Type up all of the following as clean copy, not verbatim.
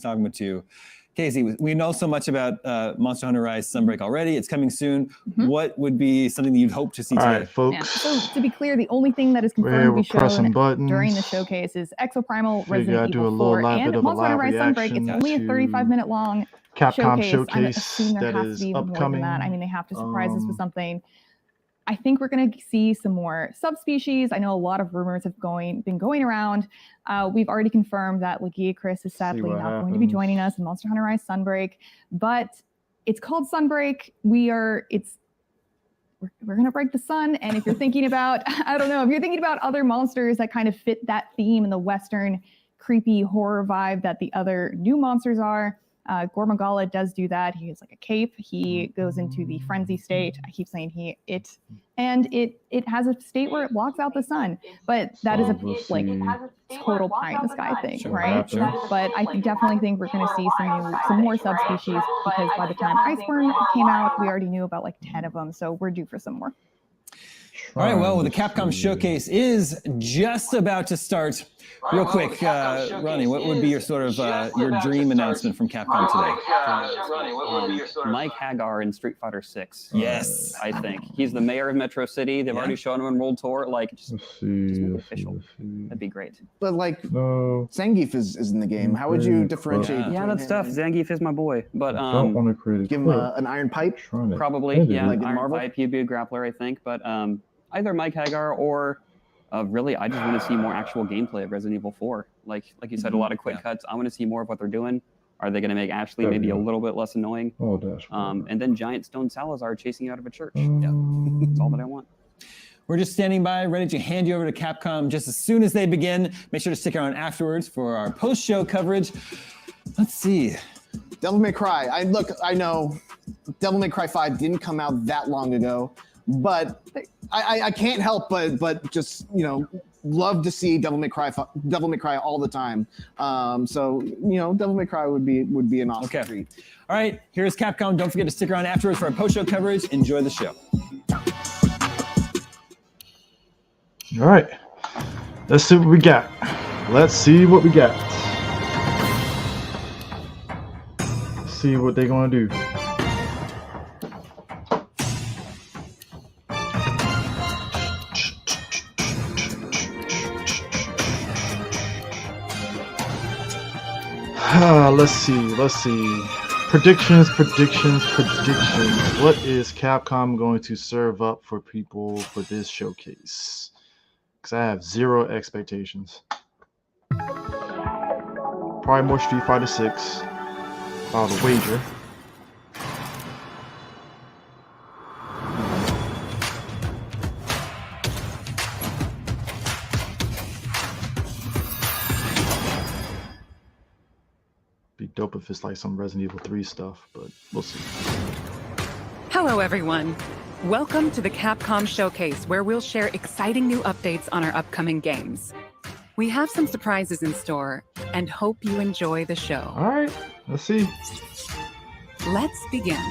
talking to Casey. We know so much about Monster Hunter Rise Sunbreak already. It's coming soon. Mm-hmm. What would be something that you'd hope to see today? All right, folks. Yeah. So to be clear, the only thing that is confirmed to be shown during the showcase is Exo Primal, Resident Evil 4, and Monster Hunter Rise Sunbreak. It's only a 35-minute long Capcom showcase. I assume there has to be even more than that. I mean, they have to surprise us with something. I think we're going to see some more subspecies. I know a lot of rumors have been going around. We've already confirmed that Legia Chris is sadly not going to be joining us in Monster Hunter Rise Sunbreak, but it's called Sunbreak. We're going to break the sun. And if you're thinking about, I don't know, if you're thinking about other monsters that kind of fit that theme in the Western creepy horror vibe that the other new monsters are, Gormagala does do that. He has like a cape. He goes into the frenzy state. I keep saying it has a state where it blocks out the sun, but that is a total pie in the sky thing, right? Sure. But I definitely think we're going to see some more subspecies, because by the time Iceborne came out, we already knew about like 10 of them, so we're due for some more. All right, well, the Capcom showcase is just about to start. Real quick, Ronnie, what would be your sort of your dream announcement from Capcom today? Mike Hagar in Street Fighter 6. Yes, I think he's the mayor of Metro City. They've already shown him in World Tour. Like, just make it official. That'd be great. But like, Zangief is in the game. How would you differentiate? Yeah, that's tough. Zangief is my boy, but don't want to create give him an iron pipe. Probably, yeah, like iron pipe. He'd be a grappler, I think. But either Mike Hagar or. Really, I just want to see more actual gameplay of Resident Evil 4. Like you said, a lot of quick cuts. I want to see more of what they're doing. Are they going to make Ashley maybe a little bit less annoying? Oh, that's and then giant stone Salazar chasing you out of a church. Yeah, that's all that I want. We're just standing by, ready to hand you over to Capcom just as soon as they begin. Make sure to stick around afterwards for our post-show coverage. Let's see. Devil May Cry. I know Devil May Cry 5 didn't come out that long ago, but I can't help but just, love to see Devil May Cry all the time. So Devil May Cry would be an awesome treat. All right, here's Capcom. Don't forget to stick around afterwards for our post-show coverage. Enjoy the show. All right, let's see what we got. Let's see what they're gonna do. Let's see. Predictions. What is Capcom going to serve up for people for this showcase? Because I have zero expectations. Probably more Street Fighter 6. If I were to wager. Be dope if it's like some Resident Evil 3 stuff, but we'll see. Hello, everyone. Welcome to the Capcom Showcase, where we'll share exciting new updates on our upcoming games. We have some surprises in store and hope you enjoy the show. All right, let's see. Let's begin.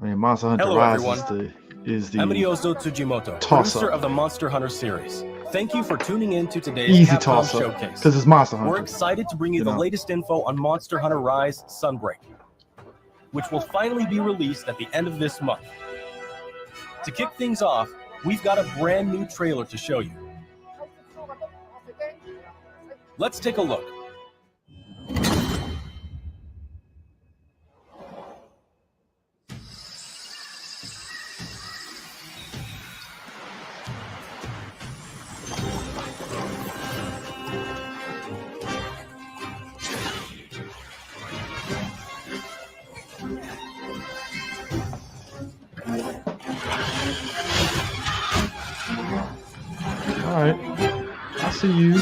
Monster Hunter Rise is the I'm Ryozo Tsujimoto, producer of the Monster Hunter series. Thank you for tuning in to today's Capcom Showcase. Because it's Monster Hunter. We're excited to bring you the latest info on Monster Hunter Rise Sunbreak, which will finally be released at the end of this month. To kick things off, we've got a brand new trailer to show you. Let's take a look. All right, I see you.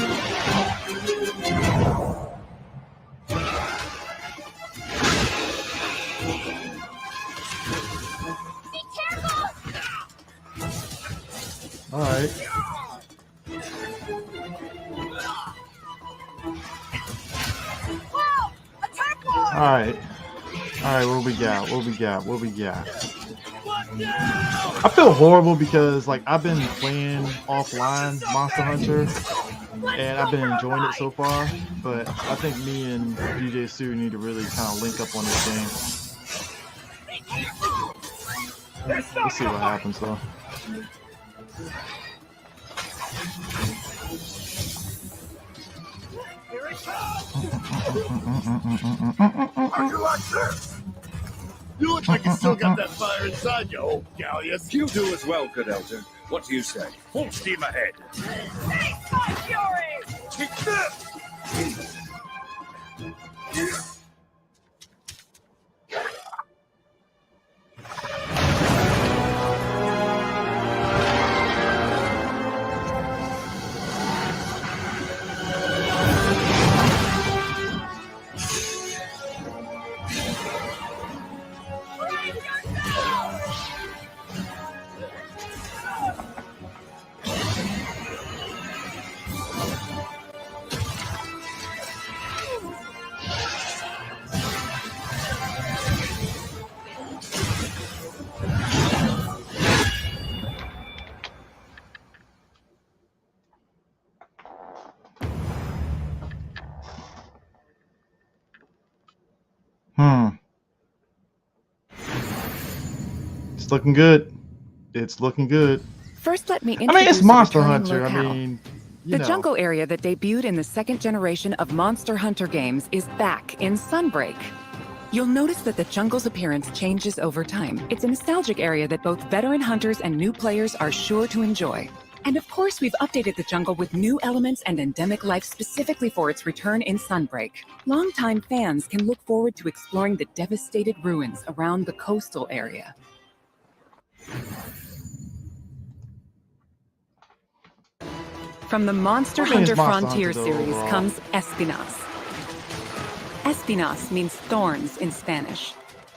Be careful! All right. Whoa! Attack one! All right, what we got? I feel horrible because like I've been playing offline Monster Hunter and I've been enjoying it so far. But I think me and DJ Sue need to really kind of link up on this game. We'll see what happens though. Here it comes! Are you like this? You look like you still got that fire inside you, old galleus. You do as well, good elder. What do you say? Full steam ahead. Taste my fury! Take this! It's looking good. It's looking good. First, let me I mean, introduce it's Monster the returning Hunter. I locale. mean, The jungle area that debuted in the second generation of Monster Hunter games is back in Sunbreak. You'll notice that the jungle's appearance changes over time. It's a nostalgic area that both veteran hunters and new players are sure to enjoy. And of course, we've updated the jungle with new elements and endemic life specifically for its return in Sunbreak. Longtime fans can look forward to exploring the devastated ruins around the coastal area. From the Monster Hunter Frontier series comes Espinas. Espinas means thorns in Spanish.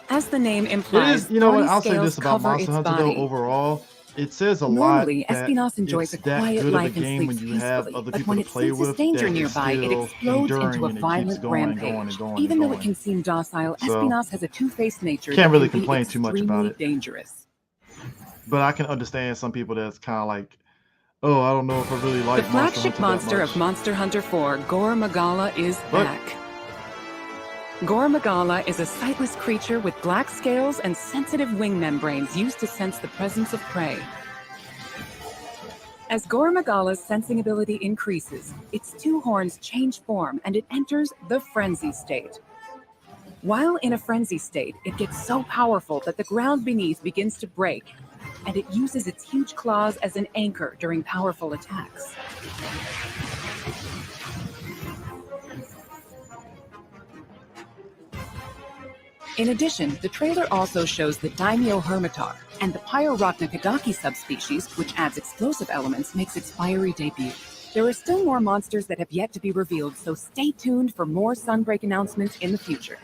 As the name implies, it is, you know what, I'll say scales this about cover Monster its Hunter though, body. overall, it says a Normally, lot that Espinas enjoys a it's that quiet good life of a and game when sleeps you have peacefully, other but people when to it play senses with danger that is nearby, it still explodes enduring into a and it violent keeps going and rampage. going and going and Even though it going. can seem docile, So, Espinas has a two-faced nature can't that really can be complain too much about extremely it. dangerous. But I can understand some people that's kind of like, oh, I don't know if I really like The Monster flagship Hunter that monster much. of Monster Hunter 4, Gore Magala, is But- back. Gore Magala is a sightless creature with black scales and sensitive wing membranes used to sense the presence of prey. As Gore Magala's sensing ability increases, its two horns change form and it enters the frenzy state. While in a frenzy state, it gets so powerful that the ground beneath begins to break, and it uses its huge claws as an anchor during powerful attacks. In addition, the trailer also shows the Daimyo Hermitar, and the Pyrorachna subspecies, which adds explosive elements, makes its fiery debut. There are still more monsters that have yet to be revealed, so stay tuned for more Sunbreak announcements in the future.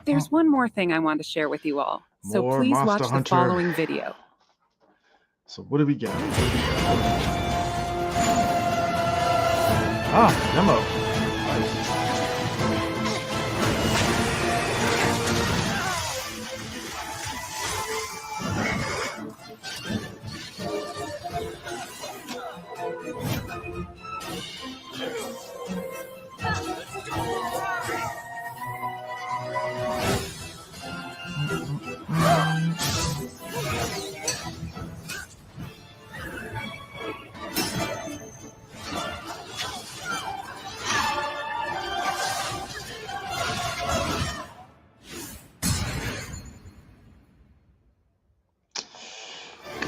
There's one more thing I want to share with you all, so More please Monster watch the Hunter. following video. So what do we got? Ah, demo. Nice.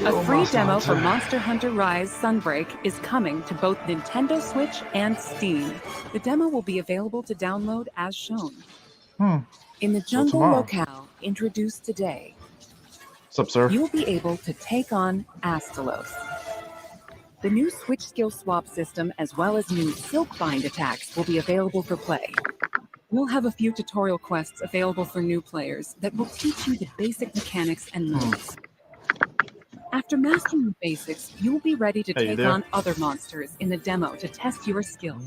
A free demo for Monster Hunter Rise Sunbreak is coming to both Nintendo Switch and Steam. The demo will be available to download as shown. In the jungle tomorrow. locale introduced today, What's up, sir? you'll be able to take on Astalos. The new Switch skill swap system, as well as new Silkbind attacks, will be available for play. We'll have a few tutorial quests available for new players that will teach you the basic mechanics and moves. After mastering the basics, you'll be ready to Hey, you take there? on other monsters in the demo to test your skills.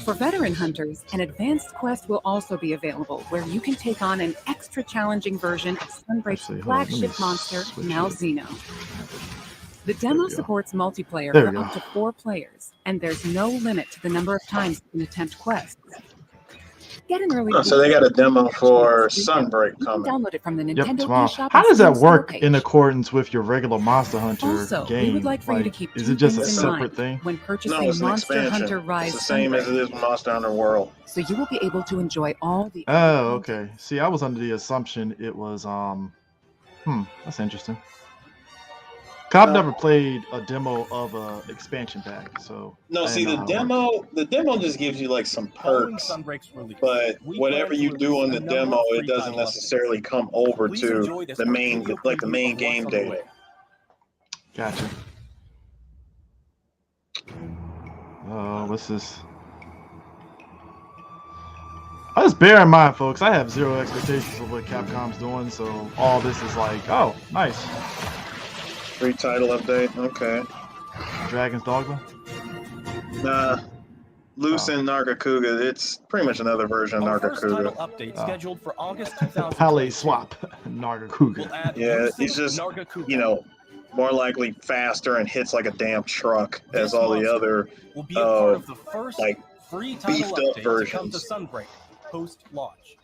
For veteran hunters, an advanced quest will also be available where you can take on an extra challenging version of Sunbreak's Actually, hold on, let me flagship monster, switch now it. Xeno. The demo supports multiplayer for up to 4 players, and there's no limit to the number of times you can attempt quests. Get an early so they got a demo for Sunbreak coming. Download it from the Yep, Nintendo tomorrow. eShop. How does that work page. in accordance with your regular Monster Hunter Also, game? we would like for you to keep is two it just a things in separate mind thing? when purchasing No, it's an Monster expansion. Hunter Rise. It's the same as it is with Monster Hunter World. So you will be able to enjoy all the. Oh, okay. See, I was under the assumption it was that's interesting. I've never played a demo of a expansion pack, so No, see the demo just gives you like some perks, but whatever you do on the demo, it doesn't necessarily come over to the main game data. Gotcha. What's this? Just bear in mind, folks, I have zero expectations of what Capcom's doing, so all this is like, oh, nice. Free title update, okay. Dragon's Dogma? Nah. Loosen Nargacuga, it's pretty much another version of Nargacuga. Update scheduled for August 2000. Palette swap, Nargacuga. Yeah, he's just, you know, more likely faster and hits like a damn truck as all the other, like, beefed up versions. Sunbreak post-launch.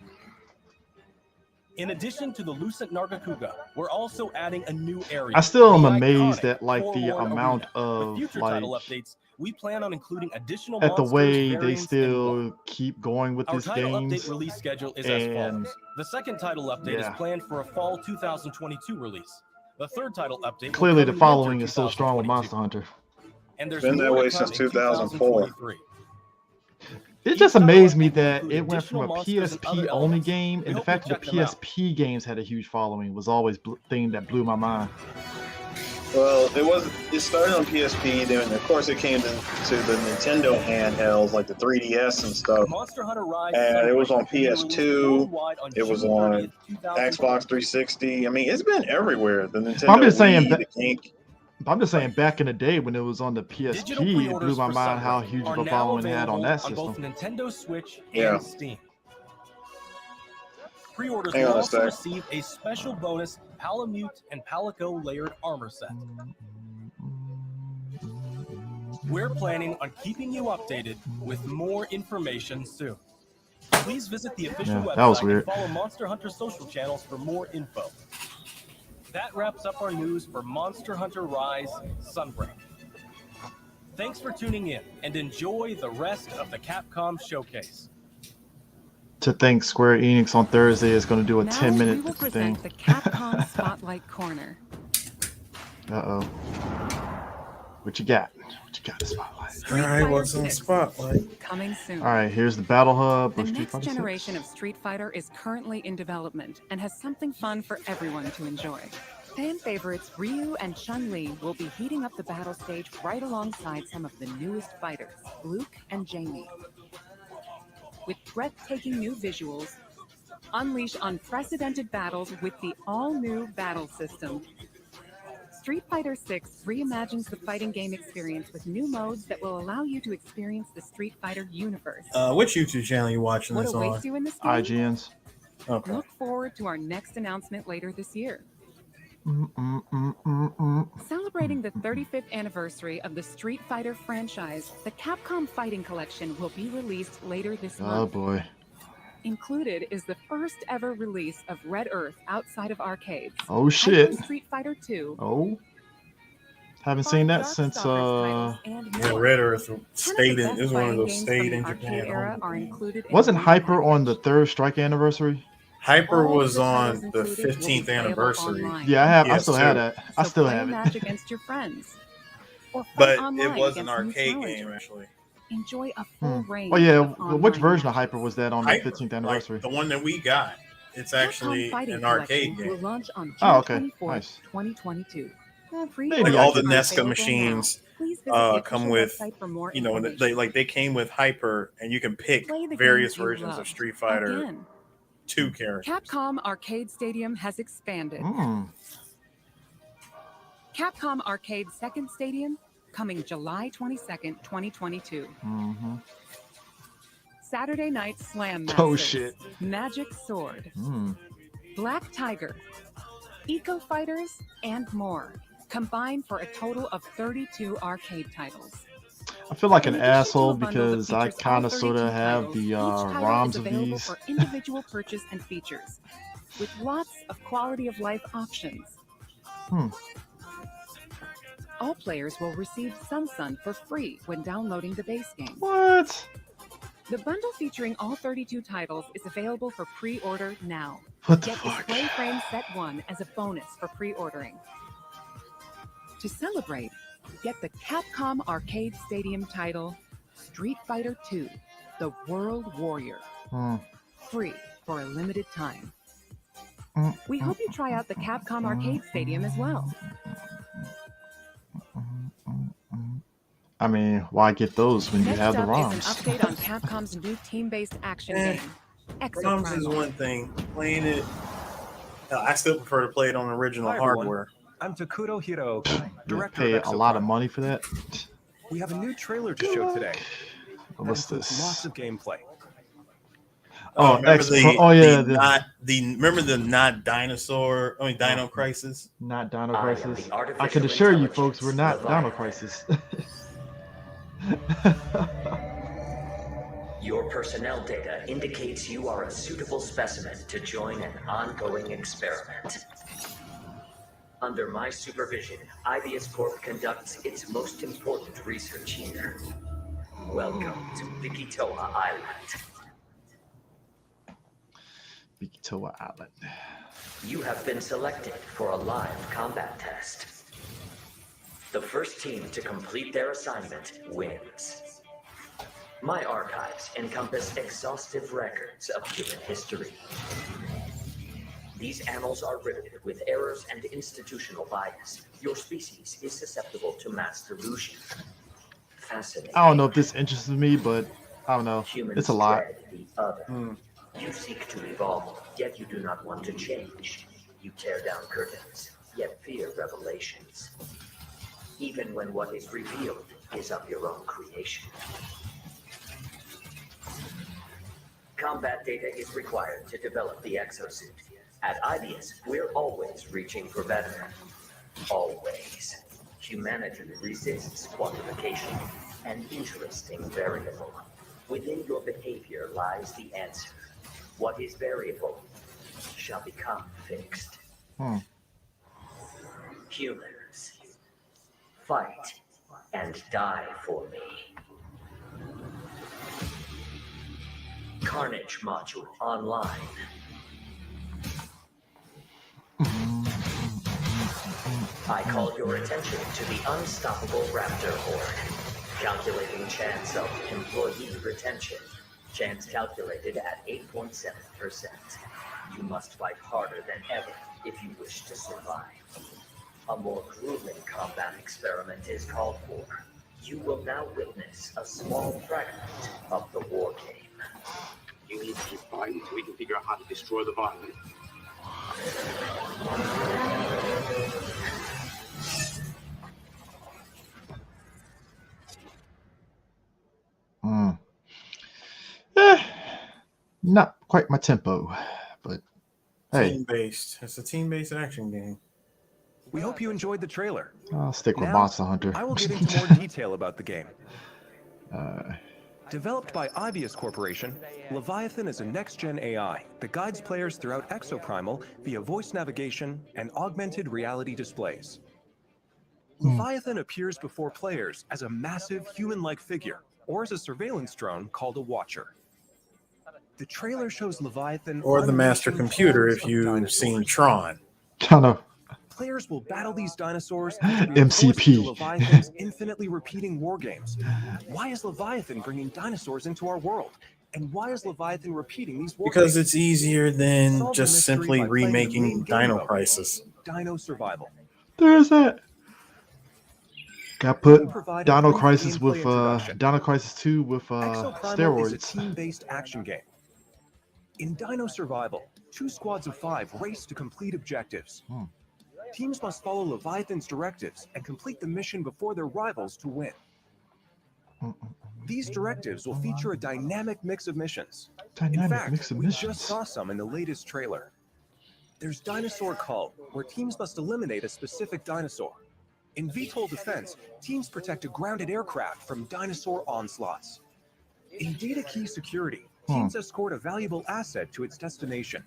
In addition to the Lucent Nargacuga, we're also adding a new area. I still am amazed at like the amount of like updates. We plan on including additional at the way they still keep going with this game. Update release schedule is as follows. The second title update is planned for a fall 2022 release. The third title update. Clearly, the following is so strong with Monster Hunter. And there's been that way since 2004. It just amazed me that it went from a PSP only game, and the fact that the PSP games had a huge following was always thing that blew my mind. Well, it started on PSP, then of course it came to the Nintendo handhelds like the 3DS and stuff. And it was on PS2, it was on Xbox 360. I mean, it's been everywhere. The Nintendo I'm just saying Wii, the Game. I'm just saying, back in the day when it was on the PSP, it blew my mind how huge of a following it had on that system. Both Nintendo Switch and Steam. Pre-orders will also receive a special bonus Palamute and Palico layered armor set. We're planning on keeping you updated with more information soon. Please visit the official website and follow Monster Hunter social channels for more info. That wraps up our news for Monster Hunter Rise Sunbreak. Thanks for tuning in and enjoy the rest of the Capcom showcase. To think Square Enix on Thursday is going to do a 10-minute thing. The Capcom Spotlight Corner. Uh-oh. What you got? What you got, Spotlight? All right, what's on Spotlight? Coming soon. All right, here's the Battle Hub. The next generation of Street Fighter is currently in development and has something fun for everyone to enjoy. Fan favorites Ryu and Chun-Li will be heating up the battle stage right alongside some of the newest fighters, Luke and Jamie. With breathtaking new visuals, unleash unprecedented battles with the all-new battle system. Street Fighter VI reimagines the fighting game experience with new modes that will allow you to experience the Street Fighter universe. Which YouTube channel are you watching this on? What awaits you in this game? IGN's. Okay. Look forward to our next announcement later this year. Celebrating the 35th anniversary of the Street Fighter franchise, the Capcom Fighting Collection will be released later this month. Oh boy. Included is the first ever release of Red Earth outside of arcades. Oh shit. Street Fighter 2. Oh. Haven't seen that since Yeah, Red Earth stayed in. It was one of those stayed in Japan. Wasn't Hyper on the third strike anniversary? Hyper was on the 15th anniversary. Yeah, I still have that. I still have it. Against your friends. But it was an arcade game actually. Enjoy a full range. Oh yeah, which version of Hyper was that on the 15th anniversary? Like the one that we got. It's actually an arcade game. Will launch on June 24th, nice. 2022. Like all the Nesca machines come with, you know, they came with Hyper, and you can pick various versions of Street Fighter 2 characters. Capcom Arcade Stadium has expanded. Capcom Arcade Second Stadium coming July 22nd, 2022. Saturday Night Slam Masters. Oh shit. Magic Sword. Black Tiger. Eco Fighters and more. combine for a total of 32 arcade titles. I feel like an asshole because I kind of sort of have the ROMs of these. For individual purchase and features, with lots of quality of life options. All players will receive Sun for free when downloading the base game. What? The bundle featuring all 32 titles is available for pre-order now. What the Get fuck? Display Frame Set 1 as a bonus for pre-ordering. To celebrate, get the Capcom Arcade Stadium title, Street Fighter II, The World Warrior. Free for a limited time. We hope you try out the Capcom Arcade Stadium as well. I mean, why get those when you Next have the up ROMs? is an update on Capcom's new team-based action game, Exo ROMs is Suits. one thing. Playing it, I still prefer to play it on original hardware. I'm Takudo Hiroki, director Pay of a Exo lot of Suits. money for that. We have a new trailer to show today. What's That includes this? Lots of gameplay. Oh, remember remember the not dinosaur? I mean, Dino Crisis. Not Dino Crisis. I can assure you, folks, we're not Dino Crisis. Your personnel data indicates you are a suitable specimen to join an ongoing experiment. Under my supervision, Ibius Corp conducts its most important research here. Welcome to Vikitoa Island. Vikitoa Island. You have been selected for a live combat test. The first team to complete their assignment wins. My archives encompass exhaustive records of human history. These annals are riddled with errors and institutional bias. Your species is susceptible to mass delusion. Fascinating. I don't know if this interests me, but I don't know. Humans It's a lot. dread the other. You seek to evolve, yet you do not want to change. You tear down curtains, yet fear revelations. Even when what is revealed is of your own creation. Combat data is required to develop the Exo Suit. At Ibius, we're always reaching for better. Always. Humanity resists quantification, an interesting variable. Within your behavior lies the answer. What is variable shall become fixed. Humans, fight and die for me. Carnage module online. I call your attention to the unstoppable Raptor Horde. Calculating chance of employee retention. Chance calculated at 8.7%. You must fight harder than ever if you wish to survive. A more grueling combat experiment is called for. You will now witness a small fragment of the war game. You need to keep fighting so we can figure out how to destroy the Leviathan. Not quite my tempo, but hey. Team-based. It's a team-based action game. We hope you enjoyed the trailer. I'll stick with Now, Monster Hunter. I will get into more detail about the game. Developed by Ibius Corporation, Leviathan is a next-gen AI that guides players throughout Exoprimal via voice navigation and augmented reality displays. Leviathan appears before players as a massive human-like figure, or as a surveillance drone called a Watcher. The trailer shows Leviathan Or the master computer if you've seen Tron. I know. Players will battle these dinosaurs MCP. Leviathan's infinitely repeating war games. Why is Leviathan bringing dinosaurs into our world? And why is Leviathan repeating these war Because games? it's easier than Solve the just mystery simply by playing the remaking main game Dino mode, Crisis. Dino Survival. There is that. Got put We provide Dino a brief Crisis gameplay with introduction. Dino Crisis 2 with Exoprimal is a steroids. team-based action game. In Dino Survival, 2 squads of 5 race to complete objectives. Teams must follow Leviathan's directives and complete the mission before their rivals to win. These directives will feature a dynamic mix of missions. In fact, we just saw some in the latest trailer. There's Dinosaur Cull, where teams must eliminate a specific dinosaur. In VTOL defense, teams protect a grounded aircraft from dinosaur onslaughts. In data key security, teams escort a valuable asset to its destination.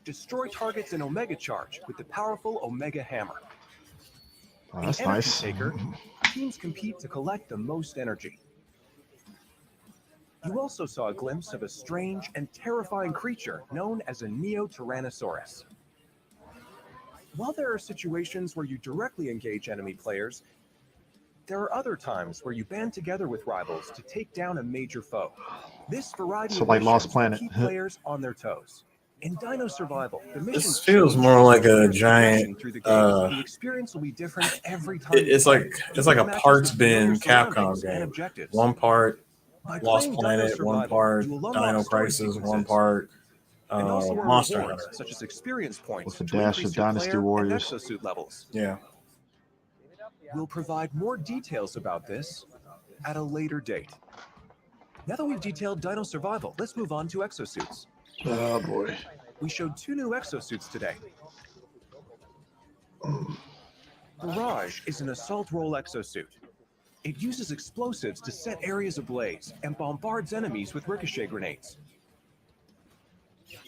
Destroy targets in Omega Charge with the powerful Omega Hammer. Oh, that's In Energy nice. Taker, teams compete to collect the most energy. You also saw a glimpse of a strange and terrifying creature known as a Neo-Tyrannosaurus. While there are situations where you directly engage enemy players, there are other times where you band together with rivals to take down a major foe. This variety So of like missions Lost Planet. keep players on their toes. In Dino Survival, the missions This feels change more like a players' giant. progression through the game. The experience will be different every time. It's you like play. a Matches parts with bin familiar surroundings Capcom and game. objectives. One part By Lost playing Dino Planet, one Survival, part you will unlock Dino story Crisis, one sequences, part and also earn Monster rewards, Hunter. such as experience points With a to dash increase of your Dynasty player Warriors. and exosuit levels. Yeah. We'll provide more details about this at a later date. Now that we've detailed Dino Survival, let's move on to exosuits. Oh boy. We showed 2 new exosuits today. Barrage is an assault role exosuit. It uses explosives to set areas ablaze and bombards enemies with ricochet grenades.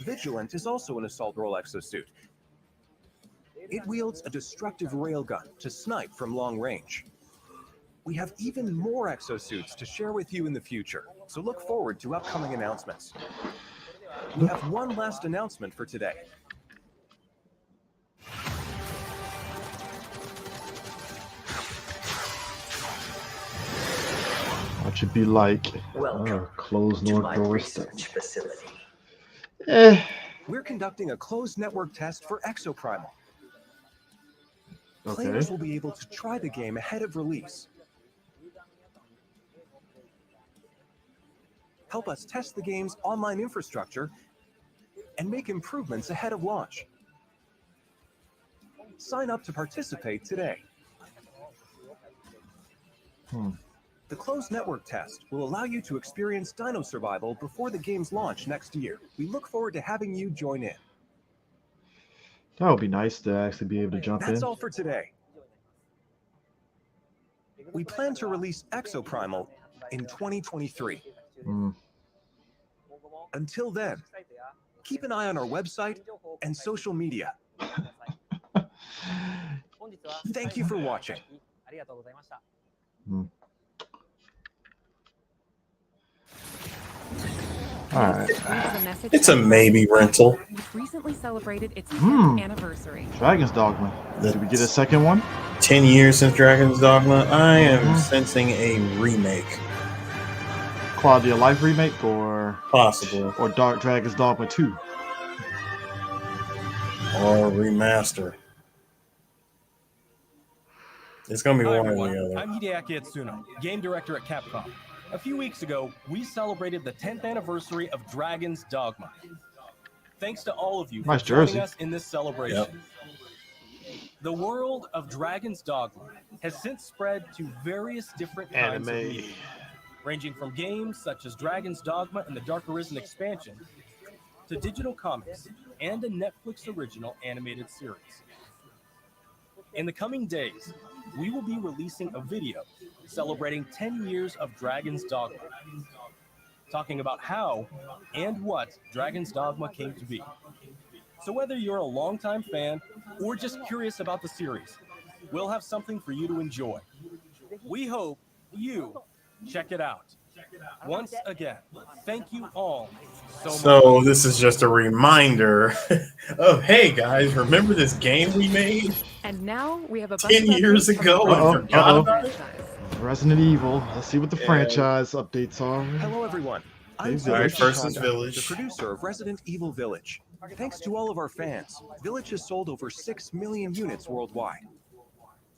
Vigilant is also an assault role exosuit. It wields a destructive railgun to snipe from long range. We have even more exosuits to share with you in the future, so look forward to upcoming announcements. We have one last announcement for today. What should be like closed to North my door research stuff. facility. We're conducting a closed network test for Exo Primal. Okay. Players will be able to try the game ahead of release. Help us test the game's online infrastructure and make improvements ahead of launch. Sign up to participate today. The closed network test will allow you to experience Dino Survival before the game's launch next year. We look forward to having you join in. That would be nice to actually be able to jump That's in. all for today. We plan to release Exo Primal in 2023. Until then, keep an eye on our website and social media. Thank you for watching. All right. It's a maybe rental. Which recently celebrated its 10th anniversary. Dragon's Dogma. Did we get a second one? 10 years since Dragon's Dogma. I am sensing a remake. Quality of Life remake or possible, or Dark Dragon's Dogma 2 or remaster. It's gonna be one or the other. I'm Hideaki Itsuno, game director at Capcom. A few weeks ago, we celebrated the 10th anniversary of Dragon's Dogma. Thanks to all of you for joining us in this celebration. The world of Dragon's Dogma has since spread to various different kinds of media, ranging from games such as Dragon's Dogma and the Dark Arisen expansion, to digital comics and a Netflix original animated series. In the coming days, we will be releasing a video celebrating 10 years of Dragon's Dogma, talking about how and what Dragon's Dogma came to be. So whether you're a longtime fan or just curious about the series, we'll have something for you to enjoy. We hope you check it out. Once again, thank you all so much. So this is just a reminder of, hey guys, remember this game we made? And now we have a 10 years ago and forgot about it? Resident Evil. Let's see what the franchise updates are. Hello, everyone. I'm Village versus Honda, Village. the producer of Resident Evil Village. Thanks to all of our fans, Village has sold over 6 million units worldwide.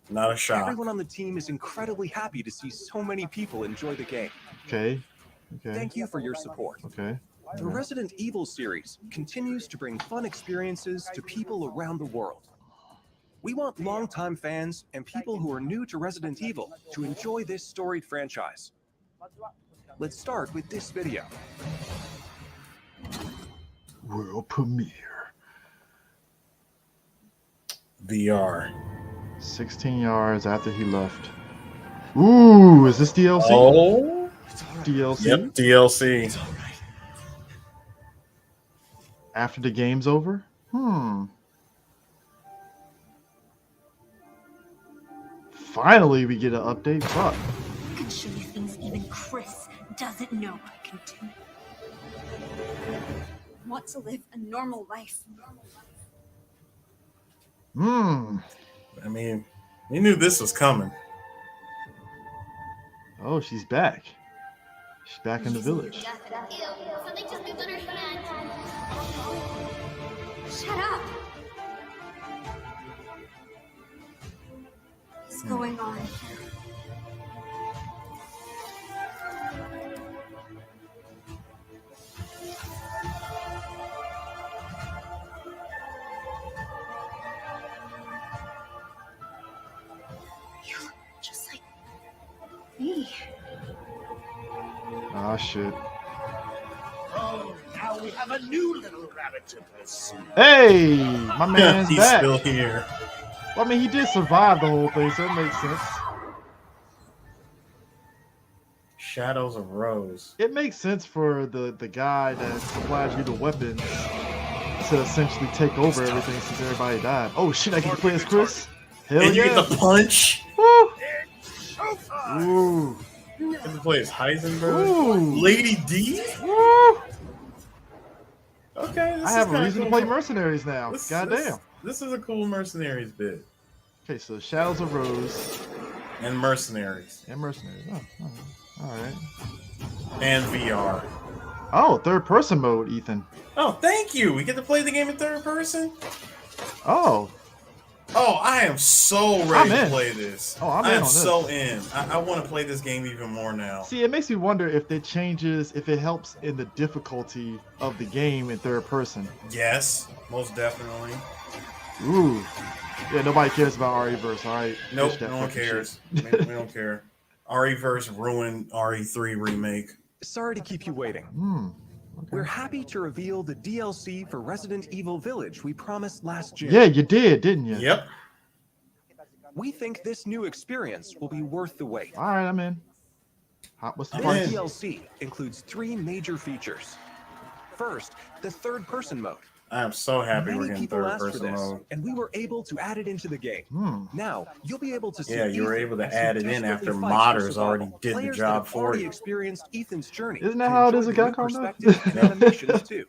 Not a shock. Everyone on the team is incredibly happy to see so many people enjoy the game. Okay. Thank you for your support. Okay. The Resident Evil series continues to bring fun experiences to people around the world. We want longtime fans and people who are new to Resident Evil to enjoy this storied franchise. Let's start with this video. World premiere. VR. 16 yards after he left. Ooh, is this DLC? Oh, DLC. Yep, DLC. After the game's over? Finally, we get an update. Fuck. I can show you things even Chris doesn't know I can do. Want to live a normal life. I mean, we knew this was coming. Oh, she's back. She's back in the village. Shut up. What's going on? You look just like me. Ah, shit. Oh, now we have a new little rabbit to pursue. Hey, my man's He's back. still here. Well, I mean, he did survive the whole thing, so it makes sense. Shadows of Rose. It makes sense for the guy that supplies you the weapons to essentially take over everything since everybody died. Oh shit, I can play as Chris. Hell And you yeah. get the punch. Woo. Ooh. You get to play as Heisenberg. Ooh. Lady D. Woo. Okay. I have a reason to play Mercenaries now. Goddamn. This is a cool Mercenaries bit. Okay, so Shadows of Rose. And Mercenaries. And Mercenaries. Oh, all right. And VR. Oh, third person mode, Ethan. Oh, thank you. We get to play the game in third person. Oh. Oh, I am so ready I'm to in. play this. Oh, I'm I in am on this. so in. I want to play this game even more now. See, it makes me wonder if it changes, if it helps in the difficulty of the game in third person. Yes, most definitely. Ooh. Yeah, nobody cares about RE-verse, all right? Nope, Ditch that no one fucking cares. shit. We don't care. RE-verse ruined RE3 remake. Sorry to keep you waiting. Okay. We're happy to reveal the DLC for Resident Evil Village we promised last June. Yeah, you did, didn't you? Yep. We think this new experience will be worth the wait. All right, I'm in. What's the This price? DLC includes 3 major features. First, the third-person mode. I am so happy we're Many getting people third asked for person this, mode. and we were able to add it into the game. Now you'll be able to see. Yeah, you were Ethan able to as he add it in desperately after fights for modders survival. already did the Players job that have for already you. experienced Ethan's journey. Isn't that can how it enjoy is in the new Capcom, though? perspective and animations too.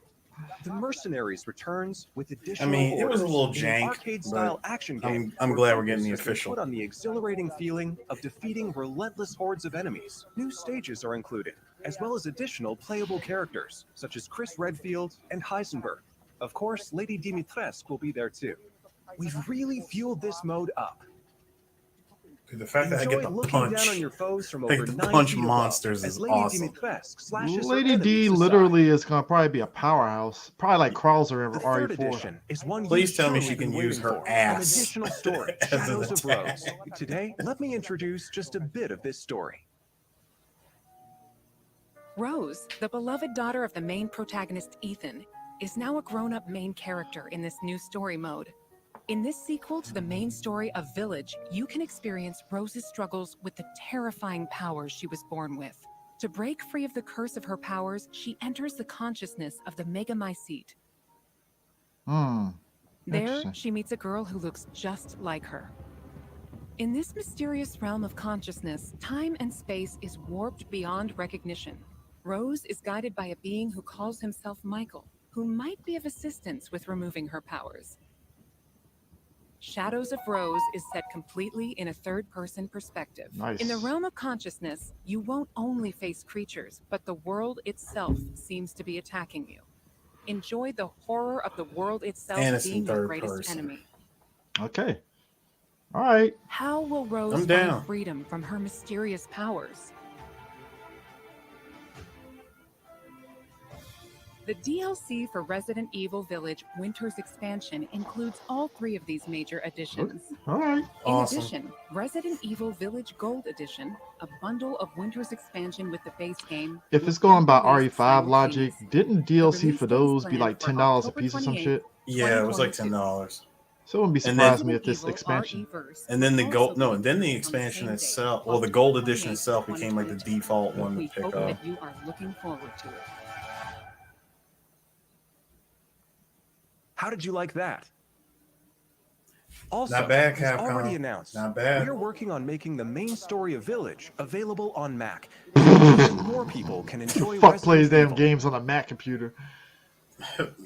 The Mercenaries returns with additional. I mean, it was a little orders in an jank, arcade-style but action game. I'm where glad we're getting players the can official. Put on the exhilarating feeling of defeating relentless hordes of enemies. New stages are included, as well as additional playable characters such as Chris Redfield and Heisenberg. Of course, Lady Dimitrescu will be there too. We've really fueled this mode up. Dude, the fact that I get Enjoy the looking punch, down on your foes from like over the 9 punch feet above, monsters as is Lady awesome. Dimitrescu slashes her Lady D enemies aside. literally is gonna probably be a powerhouse. Probably like Krauser The in third RE4. edition is one Please you've tell me surely she can been use waiting her for. ass An additional story, as an Shadows of attack. Rose. Today, let me introduce just a bit of this story. Rose, the beloved daughter of the main protagonist Ethan, is now a grown-up main character in this new story mode. In this sequel to the main story of Village, you can experience Rose's struggles with the terrifying powers she was born with. To break free of the curse of her powers, she enters the consciousness of the Megamycete. There, Interesting. she meets a girl who looks just like her. In this mysterious realm of consciousness, time and space is warped beyond recognition. Rose is guided by a being who calls himself Michael, who might be of assistance with removing her powers. Shadows of Rose is set completely in a third-person perspective. Nice. In the realm of consciousness, you won't only face creatures, but the world itself seems to be attacking you. Enjoy the horror of the world itself And it's being in your third greatest person. enemy. Okay. All right. How will Rose I'm find down. freedom from her mysterious powers? The DLC for Resident Evil Village Winter's Expansion includes all 3 of these major additions. All right. In Awesome. addition, Resident Evil Village Gold Edition, a bundle of Winter's Expansion with the base game. If it's will going by be released RE5 logic, simultaneously. didn't The DLC release for date is those be planned like for $10 a October piece or some 28th, shit? Yeah, it was like 2022. $10. So it wouldn't be surprised me if this expansion. And then the expansion itself, well, the gold edition itself became like the default one to pick up. You are looking forward to it. How did you like that? Also, Not bad, as Capcom. already announced, Not bad. we're working on making the main story of Village available on Mac, so more people can enjoy. Fuck plays damn games on a Mac computer.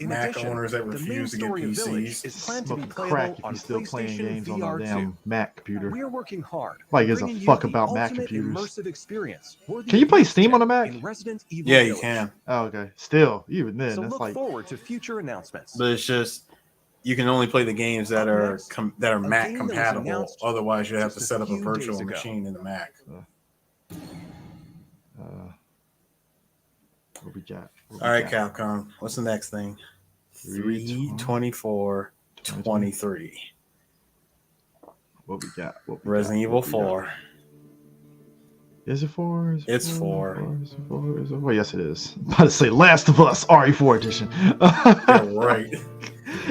Mac owners that refuse to get PCs. Is planned to be Smoking crack playable if on you're still playing PlayStation games on VR a damn 2. Mac computer. We're working hard. Like, gives a bringing fuck you the about Mac ultimate computers. Immersive experience worthy Can you of play next Steam on a gen Mac? in Resident Evil Yeah, you Village. can. Oh, okay. Still, even then, So that's look like. forward to future announcements. But it's just you can only play the games that are Mac compatible. Otherwise, you have to set up a virtual machine in the Mac. What we got? All right, Capcom. What's the next thing? 3/24/23. What we got? Resident Evil 4. Is it 4? It's 4. Is it 4? Is it 4? Yes, it is. I'm about to say Last of Us RE4 edition. Yeah, right.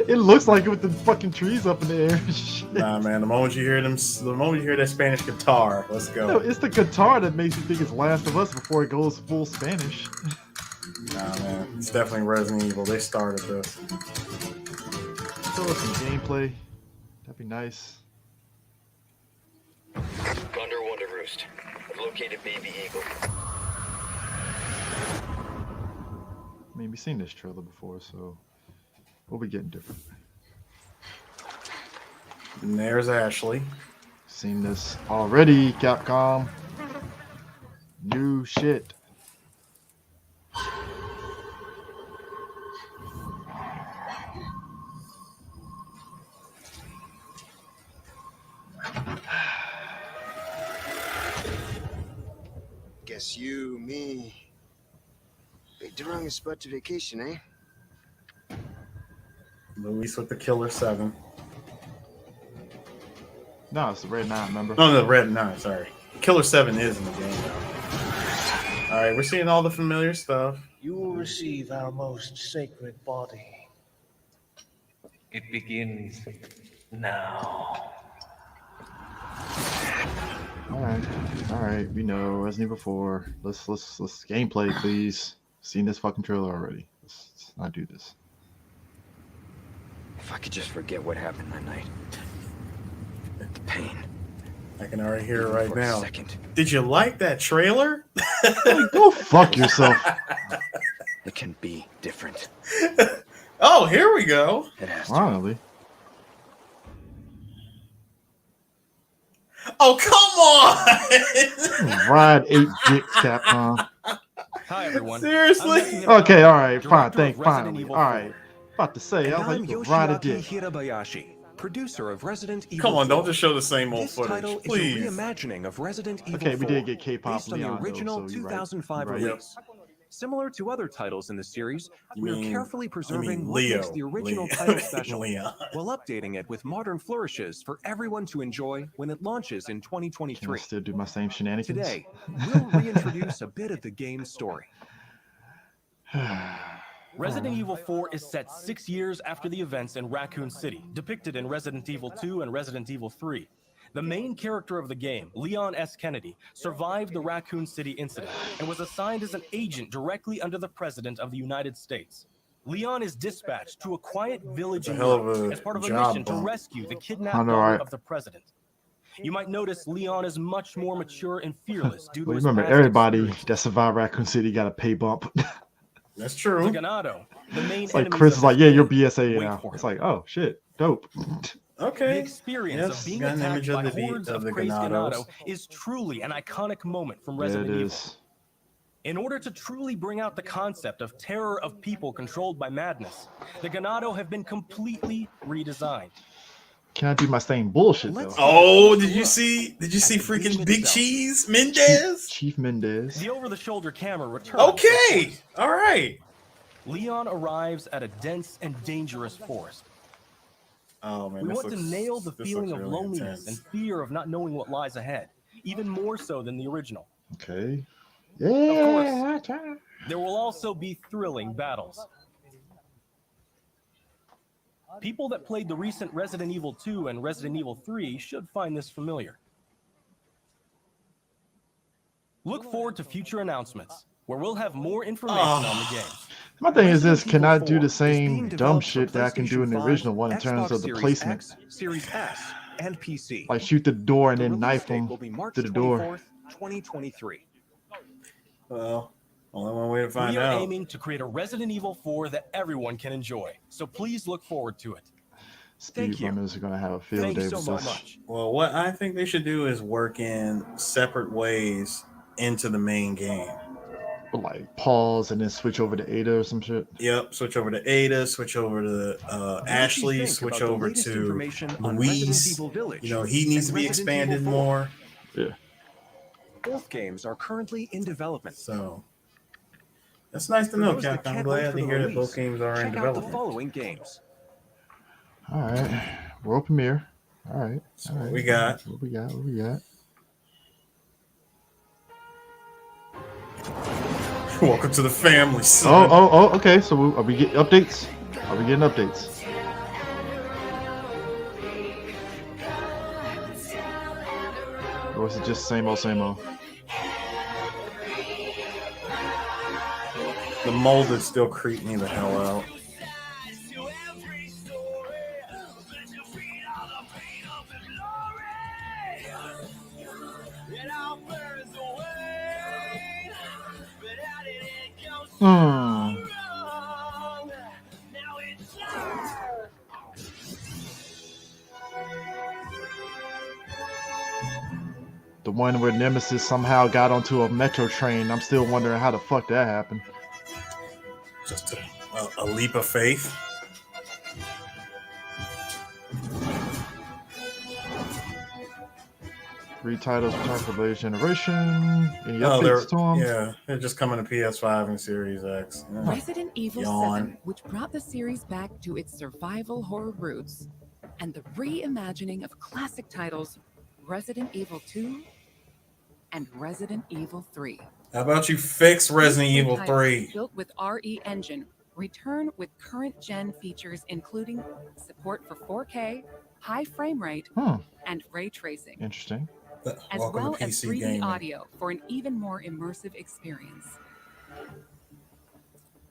It looks like it with the fucking trees up in the air. Nah, man. The moment you hear that Spanish guitar, let's go. No, it's the guitar that makes you think it's Last of Us before it goes full Spanish. Nah, man. It's definitely Resident Evil. They started this. Show us some gameplay. That'd be nice. Condor Wonder Roost. I've located Baby Eagle. I mean, we've seen this trailer before, so we'll be getting different. And there's Ashley. Seen this already, Capcom. New shit. Guess you, me, picked the wrongest spot to vacation, eh? Luis with the Killer 7. No, it's the Red 9, remember? Oh, no, Red 9, sorry. Killer 7 is in the game now. All right, we're seeing all the familiar stuff. You will receive our most sacred body. It begins now. All right. We know Resident Evil 4. Let's gameplay, please. Seen this fucking trailer already. Let's not do this. If I could just forget what happened that night. The pain. I can already hear it right For a now. second. Did you like that trailer? Go fuck yourself. It can be different. Oh, here we go. It has to. Finally. Oh, come on! Ride 8 dicks, Capcom. Hi, everyone. Seriously? Okay, all right, fine. Director of Finally. Resident Evil All right. About to say, I was like, you can ride a dick. Hirabayashi, producer of Resident Evil. Come on, 4. don't just show the same old This footage, title please. is a reimagining of Resident Evil Okay, 4, we did get K-pop based on the Leon, though, original so you're right. 2005 You're right. release. Similar to other titles in the series, we are carefully preserving what Leo. makes the original Leo. title special, Leon. while updating it with modern flourishes for everyone to enjoy when it launches in Can I 2023. still do my same shenanigans? Today, we'll reintroduce a bit of the game's story. Resident Evil 4 is set 6 years after the events in Raccoon City, depicted in Resident Evil 2 and Resident Evil 3. The main character of the game, Leon S. Kennedy, survived the Raccoon City incident and was assigned as an agent directly under the President of the United States. Leon is dispatched to a quiet village in Europe as part of a mission to rescue the kidnapped daughter of the President. You might notice Leon is much more mature and fearless due to Well, his remember, past everybody experience. that survived Raccoon City got a pay bump. That's true. The Ganado, the main It's like enemies Chris of is like, this yeah, you're game, BSA wait now. for It's him. like, oh shit, dope. Okay. The experience Yes, of being got an attacked image by of the hordes of the crazed Ganados. Ganado is truly an iconic moment from Yeah, Resident it Evil. is. In order to truly bring out the concept of terror of people controlled by madness, the Ganado have been completely redesigned. Can I do my same bullshit though? Oh, did you see freaking Big Cheese Mendez? Chief Mendez. The over-the-shoulder camera returns. Okay, all right. Leon arrives at a dense and dangerous forest. Oh man, We this want to looks- nail the this feeling looks of really loneliness intense. and fear of not knowing what lies ahead, even more so than the original. Okay. Of Yeah. course, there will also be thrilling battles. People that played the recent Resident Evil 2 and Resident Evil 3 should find this familiar. Look forward to future announcements, where we'll have more information on the game. My thing is this: can I do the being same dumb developed for shit that I can do in the PlayStation original 5, one in terms Xbox of the Series placement? X, Series S, and PC. Like shoot the door and The then release knife date them will be March to the door. 24th, 2023. Well, only one way to find We are out. aiming to create a Resident Evil 4 that everyone can enjoy, so please look forward to it. Speedrunners are gonna have a field day with this. Well, what I think they should do is work in separate ways into the main game. Like pause and then switch over to Ada or some shit. Yep, switch over to Ada, switch over to Ashley, switch over to Louise. You know, he needs to be expanded more. Yeah. Both games are currently in development. So that's nice to know, Capcom. I'm glad to hear that both games are in Check out the development. following games. All right, world premiere. All right. So what we got? What we got? What we got? Welcome to the family, son. Oh, okay. So are we getting updates? Are we getting updates? Or is it just same old, same old? The molded still creep me the hell out. The one where Nemesis somehow got onto a metro train. I'm still wondering how the fuck that happened. Just a leap of faith. Three titles return for the latest generation. Any updates to them? Yeah, they're just coming to PS5 and Series X. Yeah. Resident Evil 7, which brought the series back to its survival horror roots, and the reimagining of classic titles Resident Evil 2 and Resident Evil 3. How about you fix Resident Evil 3? Built with RE Engine, return with current gen features including support for 4K, high frame rate, and ray tracing. Interesting. As well as 3D gaming. audio for an even more immersive experience.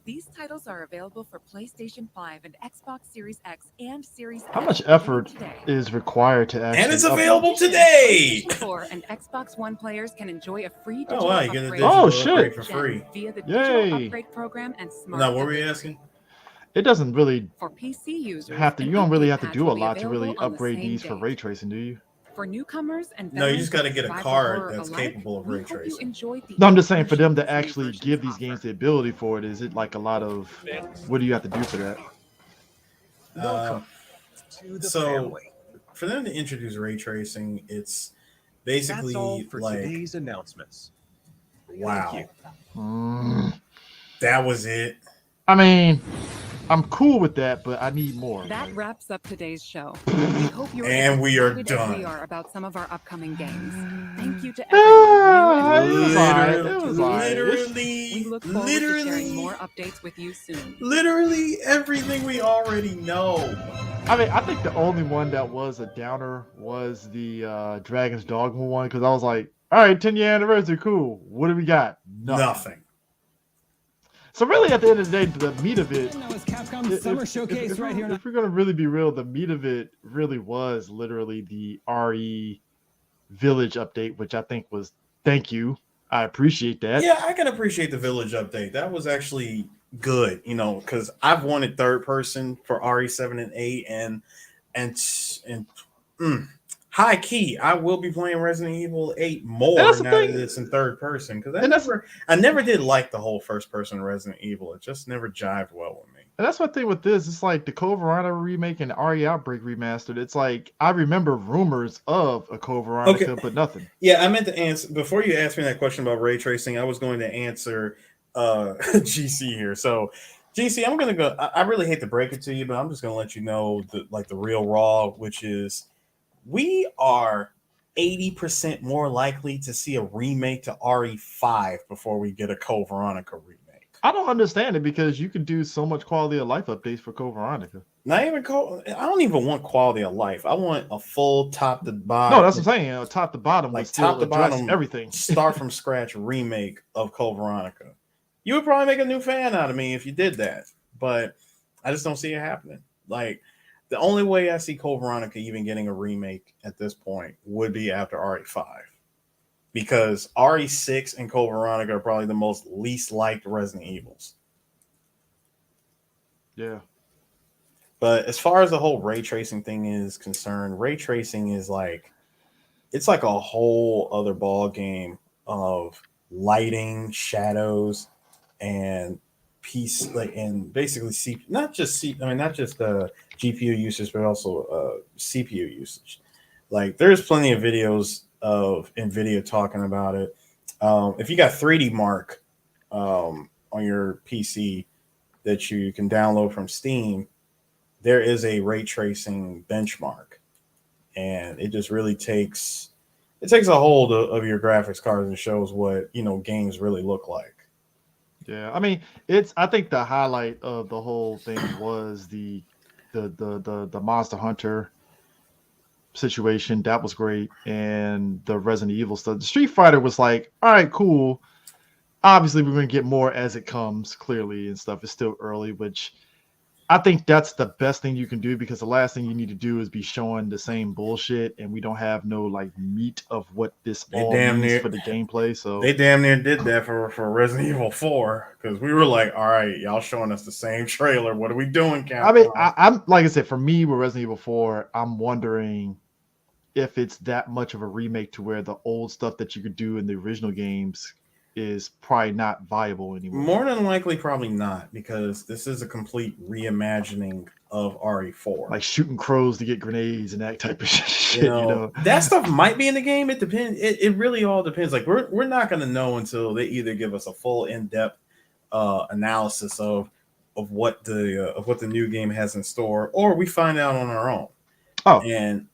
These titles are available for PlayStation 5 and Xbox Series X and Series S. How much effort is required to actually? And it's available today. PlayStation 4 and Xbox One players can enjoy a free Oh digital wow, you get a upgrade digital shit. upgrade for free. via the Yay. digital upgrade program and smart. Now, what were you asking? It doesn't really For PC users, have to. an You don't really update have to patch do a will be lot to really available on the upgrade same these for day. ray tracing, do you? For newcomers and No, you veterans just got to of get a survival card horror that's alike, capable of we ray hope you tracing. enjoyed the No, I'm just saying for them to information actually these give versions these games offer. the ability for it. Is it like a lot of? What do you have to do for that? To the So family. for them to introduce ray tracing, it's That's basically all for like, today's announcements. wow, Thank that was it. I mean, I'm cool with that, but I need more. That wraps up today's show. We hope you're And as we are excited as done. we are about some of our upcoming games. Thank you to everyone new and Literally, we look forward to sharing more updates with you soon. Literally everything we already know. I mean, I think the only one that was a downer was the Dragon's Dogma one, because I was like, all right, 10-year anniversary, cool. What do we got? Nothing. So really, at the end of the day, the meat of it, That was Capcom's Summer Showcase right here. if we're gonna really be real, the meat of it really was literally the RE Village update, which I think was thank you. I appreciate that. Yeah, I can appreciate the Village update. That was actually good, you know, because I've wanted third person for RE7 and 8, and high key, I will be playing Resident Evil 8 more now that it's in third person, because I never did like the whole first person Resident Evil. It just never jived well with me. And that's my thing with this. It's like the Code Verona remake and RE Outbreak remastered. It's like I remember rumors of a Code Verona kill, but nothing. Yeah, I meant to answer before you asked me that question about ray tracing. I was going to answer GC here. So GC, I'm gonna go. I really hate to break it to you, but I'm just gonna let you know the real raw, which is we are 80% more likely to see a remake to RE5 before we get a Code Veronica remake. I don't understand it because you can do so much quality of life updates for Code Veronica. Not even I don't even want quality of life. I want a full top to bottom. No, that's what I'm saying. Top to bottom, like top to bottom, everything. Start from scratch remake of Code Veronica. You would probably make a new fan out of me if you did that, but I just don't see it happening. Like the only way I see Code Veronica even getting a remake at this point would be after RE5, because RE6 and Code Veronica are probably the most least liked Resident Evils. Yeah. But as far as the whole ray tracing thing is concerned, ray tracing is like, it's like a whole other ball game of lighting, shadows, and piece, like, and basically not just GPU usage, but also CPU usage. Like there's plenty of videos of NVIDIA talking about it. If you got 3D Mark on your PC that you can download from Steam, there is a ray tracing benchmark, and it just really takes a hold of your graphics cards and shows what, you know, games really look like. Yeah, I mean, I think the highlight of the whole thing was the Monster Hunter situation. That was great, and the Resident Evil stuff. The Street Fighter was like, all right, cool. Obviously, we're going to get more as it comes, clearly, and stuff. It's still early, which I think that's the best thing you can do, because the last thing you need to do is be showing the same bullshit, and we don't have no like meat of what this all means for the gameplay. So they damn near did that for Resident Evil 4, because we were like, all right, y'all showing us the same trailer. What are we doing, Capcom? I mean, I'm like I said, for me with Resident Evil 4, I'm wondering if it's that much of a remake to where the old stuff that you could do in the original games is probably not viable anymore. More than likely, probably not, because this is a complete reimagining of RE4. Like shooting crows to get grenades and that type of shit. You know? That stuff might be in the game. It depends. It really all depends. Like we're not going to know until they either give us a full in-depth analysis of what the new game has in store, or we find out on our own. Oh, and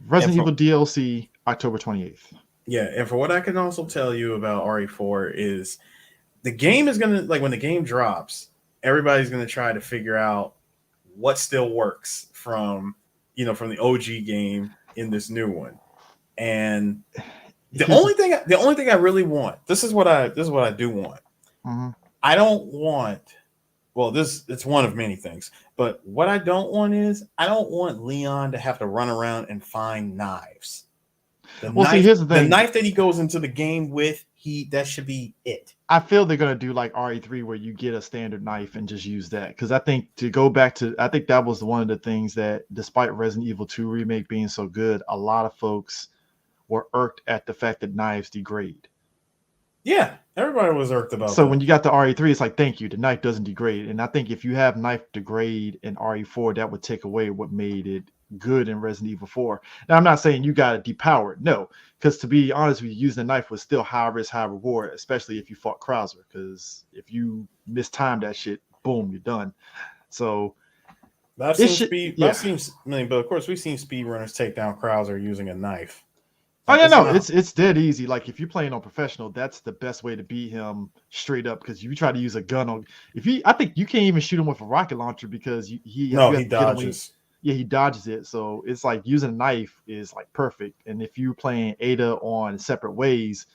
Resident Evil DLC October 28th. Yeah, and for what I can also tell you about RE4 is the game is gonna, like, when the game drops, everybody's gonna try to figure out what still works from the OG game in this new one. And the only thing I really want, this is what I do want. Mm-hmm. I don't want, well, it's one of many things, but what I don't want is, I don't want Leon to have to run around and find knives. Here's the thing. The knife that he goes into the game with, that should be it. I feel they're gonna do like RE3, where you get a standard knife and just use that. Because I think I think that was one of the things that, despite Resident Evil 2 remake being so good, a lot of folks were irked at the fact that knives degrade. Yeah, everybody was irked about So that. when you got the RE3, it's like, thank you, the knife doesn't degrade. And I think if you have knife degrade in RE4, that would take away what made it good in Resident Evil 4. Now, I'm not saying you got to depower it, no, because to be honest with you, using a knife was still high risk, high reward, especially if you fought Krauser, because if you mistimed that shit, boom, you're done. So But of course we've seen speedrunners take down Krauser using a knife. It's dead easy. Like if you're playing on professional, that's the best way to beat him straight up, because you try to use a gun on, I think you can't even shoot him with a rocket launcher, because he dodges. He dodges it. So it's like using a knife is like perfect. And if you're playing Ada on separate ways,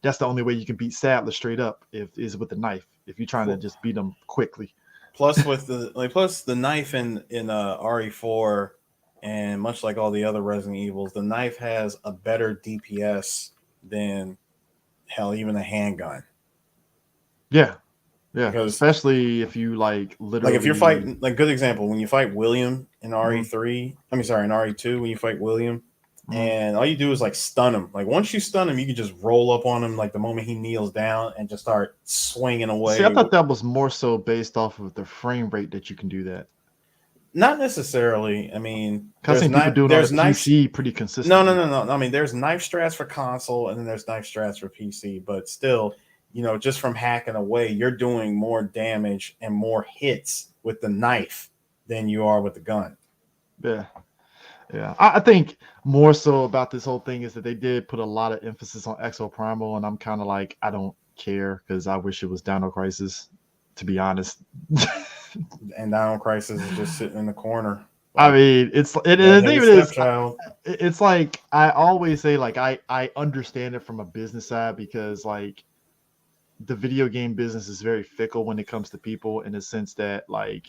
that's the only way you can beat Sadler straight up, is with the knife, if you're trying to just beat him quickly. Plus with the knife in RE4, and much like all the other Resident Evils, the knife has a better DPS than even a handgun. Yeah. Because especially if you literally, like if you're fighting, like, good example, when you fight William in RE3, in RE2, when you fight William, and all you do is like stun him. Like once you stun him, you can just roll up on him like the moment he kneels down and just start swinging away. See, I thought that was more so based off of the frame rate that you can do that. Not necessarily. I mean, because people doing it on PC pretty consistent. No. I mean, there's knife strats for console, and then there's knife strats for PC. But still, just from hacking away, you're doing more damage and more hits with the knife than you are with the gun. Yeah. I think more so about this whole thing is that they did put a lot of emphasis on Exo Primal, and I'm kind of like, I don't care, because I wish it was Dino Crisis. to be honest. And Dino Crisis is just sitting in the corner. I mean, it's like I always say, like I understand it from a business side because like the video game business is very fickle when it comes to people in the sense that like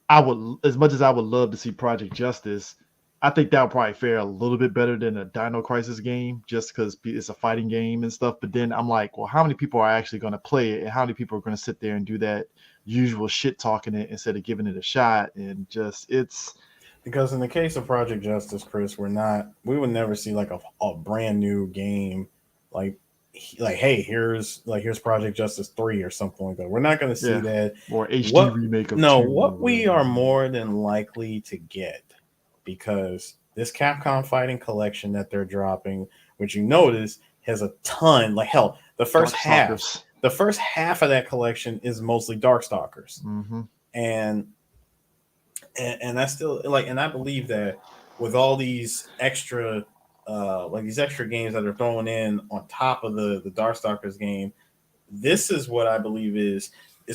I would, as much as I would love to see Project Justice, I think that would probably fare a little bit better than a Dino Crisis game just because it's a fighting game and stuff. But then I'm like, well, how many people are actually going to play it, and how many people are going to sit there and do that usual shit talking it instead of giving it a shot? And just it's because in the case of Project Justice, Chris, we would never see like a brand new game like hey, here's Project Justice 3 or something like that. We're not going to see that or HD remake of 2. What we are more than likely to get, because this Capcom Fighting Collection that they're dropping, which you notice has a ton, like hell, the first half of that collection is mostly Darkstalkers. Mm-hmm. And that's still like, and I believe that with all these extra these extra games that are thrown in on top of the Darkstalkers game, this is what I believe is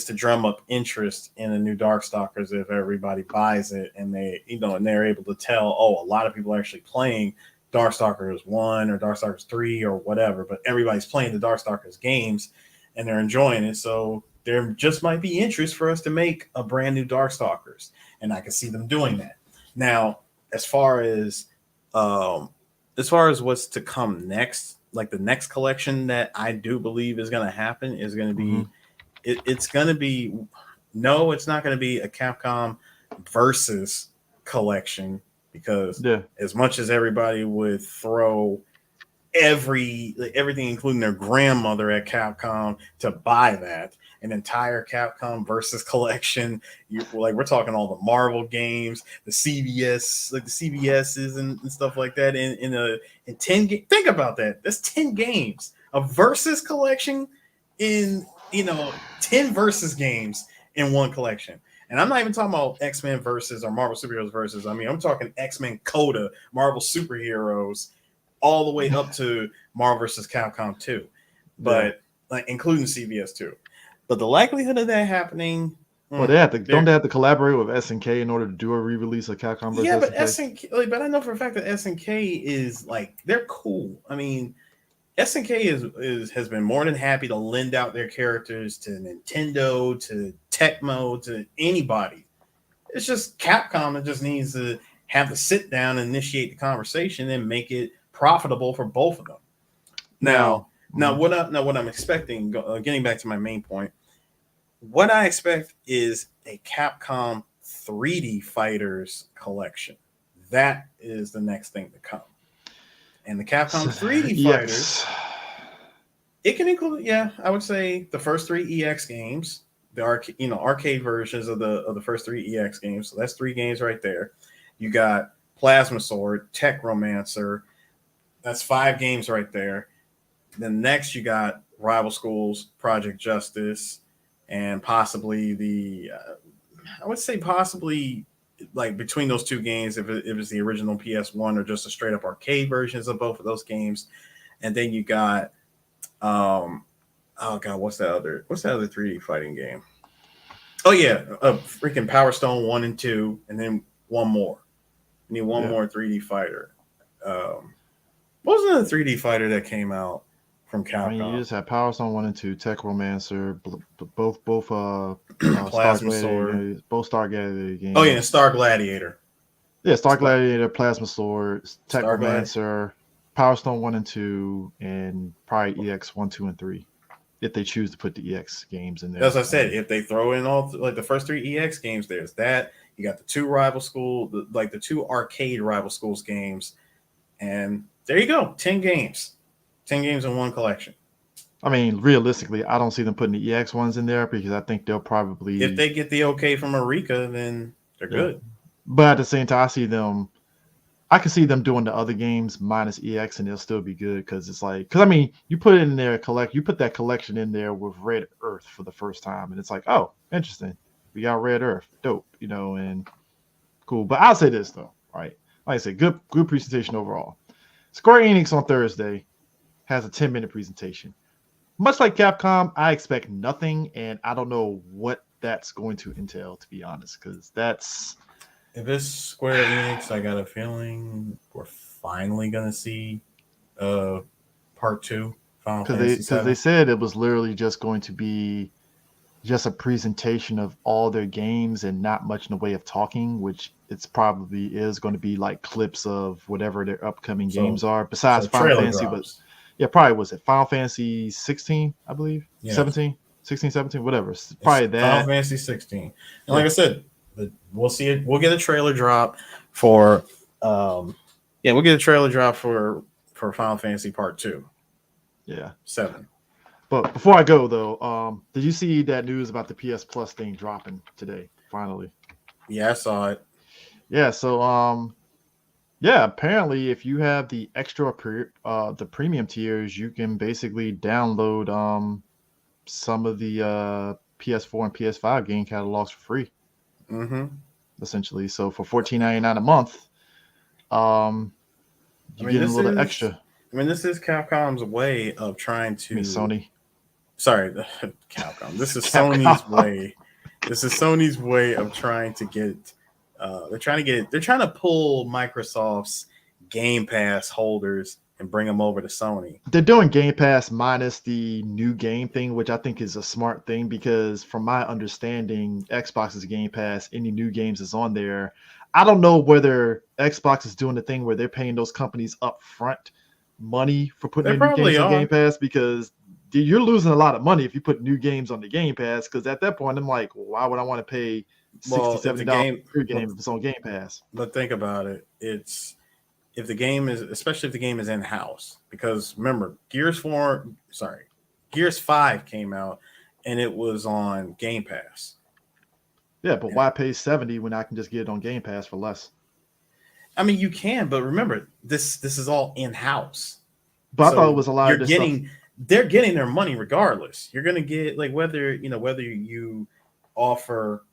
to drum up interest in a new Darkstalkers if everybody buys it and they're able to tell, a lot of people are actually playing Darkstalkers 1 or Darkstalkers 3 or whatever, but everybody's playing the Darkstalkers games and they're enjoying it. So there just might be interest for us to make a brand new Darkstalkers, and I can see them doing that. Now, as far as what's to come next, like the next collection that I do believe is going to happen is going to be, it's going to be, no, it's not going to be a Capcom versus collection, because as much as everybody would throw everything, including their grandmother at Capcom to buy that, an entire Capcom versus collection, we're talking all the Marvel games, the CBS, like the CBSs and stuff like that in 10 think about that. That's 10 games, a versus collection in 10 versus games in one collection. And I'm not even talking about X-Men versus or Marvel Superheroes versus. I mean, I'm talking X-Men Coda, Marvel Superheroes, all the way up to Marvel versus Capcom 2, but like including CBS 2. But the likelihood of that happening, well, they have to collaborate with SNK in order to do a re-release of Capcom versus but SNK. But I know for a fact that SNK is like, they're cool. I mean, SNK has been more than happy to lend out their characters to Nintendo, to Tecmo, to anybody. It's just Capcom that just needs to have to sit down and initiate the conversation and make it profitable for both of them. Now what I'm expecting, getting back to my main point, what I expect is a Capcom 3D Fighters collection. That is the next thing to come. And the Capcom 3D Fighters, it can include, I would say the first 3 EX games, the arcade versions of the first 3 EX games. So that's 3 games right there. You got Plasma Sword, Tech Romancer. That's 5 games right there. Then next you got Rival Schools, Project Justice, and possibly I would say possibly like between those 2 games, if it's the original PS1 or just a straight up arcade versions of both of those games. And then you got what's that other 3D fighting game? Oh yeah, freaking Power Stone 1 and 2, and then one more. You need one more 3D fighter. What was another 3D fighter that came out from Capcom? I mean, you just had Power Stone 1 and 2, Tech Romancer, both Plasma Sword, both Star Gladiator games. Oh yeah, Star Gladiator. Yeah, Star Gladiator, Plasma Sword, Tech Romancer, Power Stone 1 and 2, and probably EX 1, 2, and 3. If they choose to put the EX games in there. As I said, if they throw in all like the first 3 EX games, there's that. You got the 2 Rival School, the 2 arcade Rival Schools games, and there you go, 10 games. 10 games in one collection. I mean, realistically, I don't see them putting the EX ones in there because I think they'll probably... If they get the okay from Eureka, then they're good. But at the same time, I can see them doing the other games minus EX and they'll still be good because it's like... Because, I mean, you put it in there, you put that collection in there with Red Earth for the first time, and it's like, oh, interesting. We got Red Earth. Dope, and cool. But I'll say this, though, right? Like I said, good presentation overall. Square Enix on Thursday has a 10-minute presentation. much like Capcom, I expect nothing, and I don't know what that's going to entail, to be honest, because that's... If it's Square Enix, I got a feeling we're finally going to see part 2, Final Fantasy Because they said it was literally just going to be just a presentation of all their games and not much in the way of talking, which it's probably is going to be like clips of whatever their upcoming games are, besides Final Fantasy. Drops. But probably was it Final Fantasy 16, I believe? Yeah. 17, whatever. It's probably that. Final Fantasy 16. And like I said, we'll see it. We'll get a trailer drop for we'll get a trailer drop for Final Fantasy Part 2. Yeah. 7. But before I go though, did you see that news about the PS Plus thing dropping today? Finally. Yeah, I saw it. Yeah, so apparently if you have the extra the premium tiers, you can basically download some of the PS4 and PS5 game catalogs for free. Mm-hmm. Essentially. So for $14.99 a month, you get a little extra. I mean, this is Capcom's way of trying to Sony. Sorry, Capcom. This is Sony's way. This is Sony's way of trying to get. They're trying to pull Microsoft's Game Pass holders and bring them over to Sony. They're doing Game Pass minus the new game thing, which I think is a smart thing because, from my understanding, Xbox's Game Pass, any new games is on there. I don't know whether Xbox is doing the thing where they're paying those companies upfront money for putting their new games on Game Pass, because you're losing a lot of money if you put new games on the Game Pass, because at that point I'm like, well, why would I want to pay $60-$70 per game if it's on Game Pass? But think about it. It's especially if the game is in-house, because remember, Gears 5 came out and it was on Game Pass. Yeah, but why pay $70 when I can just get it on Game Pass for less? I mean, you can, but remember, this is all in-house. But I thought it was a lot of they're getting their money regardless. You're gonna get, like, whether you offer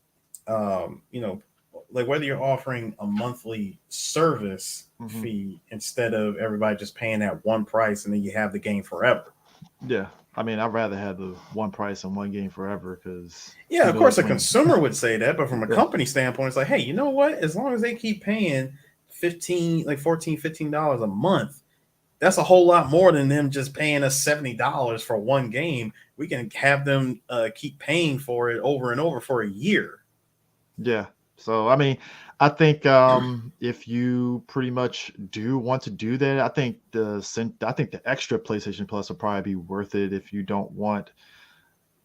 whether you're offering a monthly service fee instead of everybody just paying that one price and then you have the game forever. Yeah. I mean, I'd rather have the one price and one game forever, because of course a consumer would say that, but from a company standpoint, it's like, hey, you know what? As long as they keep paying $15 a month, that's a whole lot more than them just paying us $70 for one game. We can have them keep paying for it over and over for a year. Yeah. So, I mean, I think if you pretty much do want to do that, I think the extra PlayStation Plus will probably be worth it if you don't want,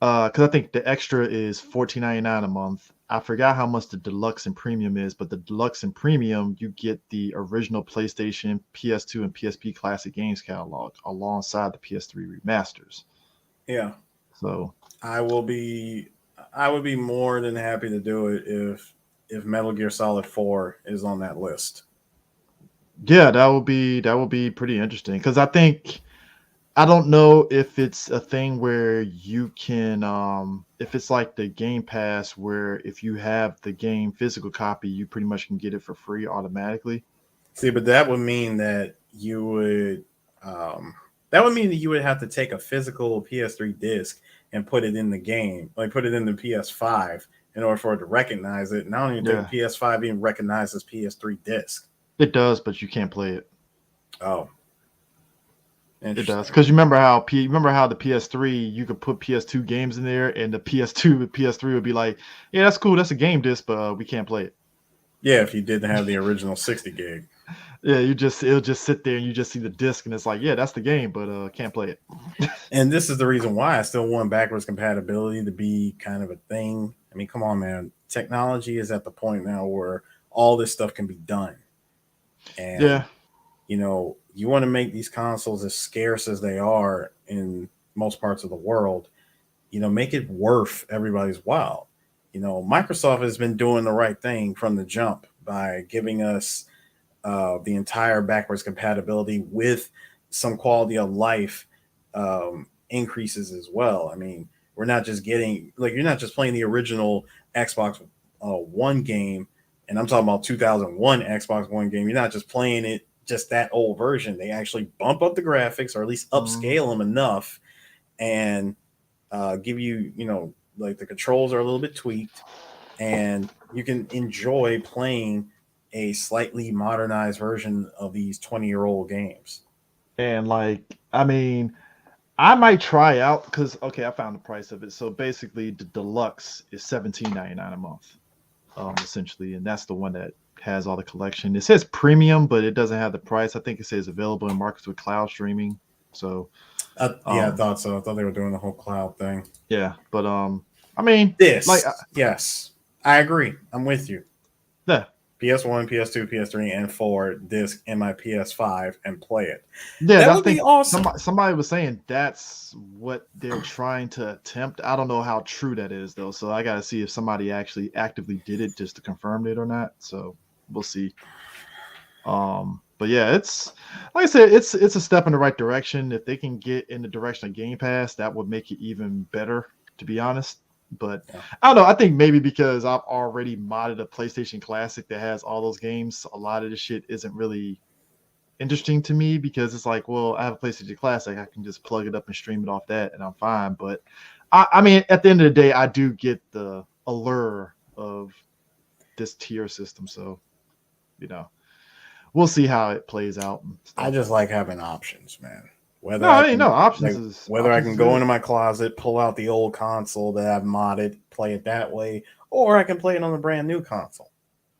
because I think the extra is $14.99 a month. I forgot how much the deluxe and premium is, but the deluxe and premium, you get the original PlayStation, PS2, and PSP classic games catalog alongside the PS3 remasters. Yeah. So I would be more than happy to do it if Metal Gear Solid 4 is on that list. Yeah, that would be pretty interesting, because I don't know if it's a thing where you can if it's like the Game Pass, where if you have the game physical copy, you pretty much can get it for free automatically. See, but that would mean that you would have to take a physical PS3 disc and put it in the game, like put it in the PS5 in order for it to recognize it. And I don't even think the PS5 even recognizes PS3 disc. It does, but you can't play it. Oh. It does, because you remember how the PS3, you could put PS2 games in there, and the PS3 would be like, yeah, that's cool, that's a game disc, but we can't play it. Yeah, if you didn't have the original 60 gig. Yeah, it'll just sit there and you just see the disc, and it's like, yeah, that's the game, but can't play it. And this is the reason why I still want backwards compatibility to be kind of a thing. I mean, come on, man. Technology is at the point now where all this stuff can be done. And you want to make these consoles as scarce as they are in most parts of the world, make it worth everybody's while. Microsoft has been doing the right thing from the jump by giving us the entire backwards compatibility with some quality of life increases as well. I mean, we're not just getting, like, you're not just playing the original Xbox One game, and I'm talking about 2001 Xbox One game. You're not just playing it, just that old version. They actually bump up the graphics, or at least upscale them enough, and give you, like the controls are a little bit tweaked, and you can enjoy playing a slightly modernized version of these 20-year-old games. And like, I mean, I might try out because I found the price of it. So basically, the deluxe is $17.99 a month, essentially, and that's the one that has all the collection. It says premium, but it doesn't have the price. I think it says available in markets with cloud streaming. So, I thought so. I thought they were doing the whole cloud thing. Yeah, but I mean, yes, I agree. I'm with you. Yeah. PS1, PS2, PS3, and 4 disc in my PS5 and play it. Yeah, that would be awesome. Somebody was saying that's what they're trying to attempt. I don't know how true that is though, so I got to see if somebody actually actively did it just to confirm it or not. So we'll see. But yeah, it's like I said, it's a step in the right direction. If they can get in the direction of Game Pass, that would make it even better, to be honest. But I don't know. I think maybe because I've already modded a PlayStation Classic that has all those games, a lot of this shit isn't really interesting to me because it's like, well, I have a PlayStation Classic. I can just plug it up and stream it off that and I'm fine. But I mean, at the end of the day, I do get the allure of this tier system. So, we'll see how it plays out. I just like having options, man. Whether options I can go into my closet, pull out the old console that I've modded, play it that way, or I can play it on a brand new console.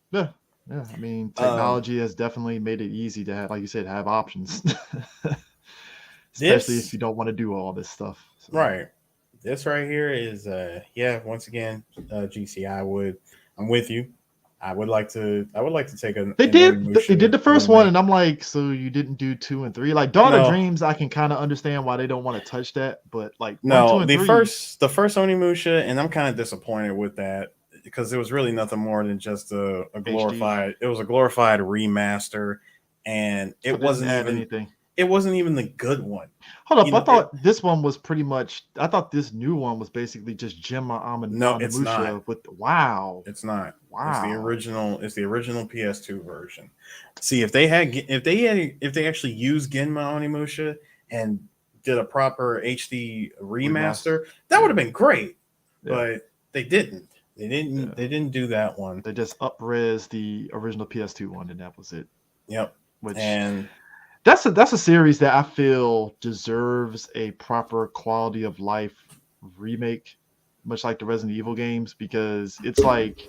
Yeah. I mean, technology has definitely made it easy to have, like you said, have options, especially if you don't want to do all this stuff. So. Right. This right here is, once again, GC. I'm with you. I would like to take a. They did the first one, and I'm like, so you didn't do 2 and 3? Like Dawn of Dreams, I can kind of understand why they don't want to touch that, but like the first Onimusha, and I'm kind of disappointed with that because it was really nothing more than just a glorified. HD. It was a glorified remaster, and it wasn't even anything. It wasn't even the good one. Hold up, I thought this one was pretty much. I thought this new one was basically just Gemma Onimusha. No, it's not. Wow, it's not. Wow, it's the original PS2 version. See, if they actually used Genma Onimusha and did a proper HD remaster, that would have been great. Yeah. But they didn't. They didn't do that one. They just up-res the original PS2 one, and that was it. Yep. That's a series that I feel deserves a proper quality of life remake, much like the Resident Evil games, because it's like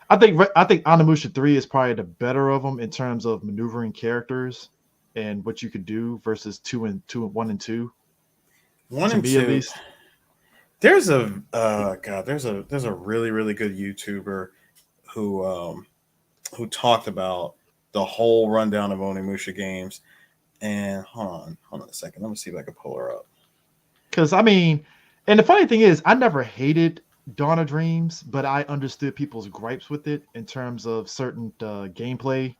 I think Onimusha 3 is probably the better of them in terms of maneuvering characters and what you could do versus 1 and 2. 1 and 2, at least. There's a really, really good YouTuber who talked about the whole rundown of Onimusha games. And hold on a second. Let me see if I can pull her up. Because I mean, and the funny thing is, I never hated Dawn of Dreams, but I understood people's gripes with it in terms of certain gameplay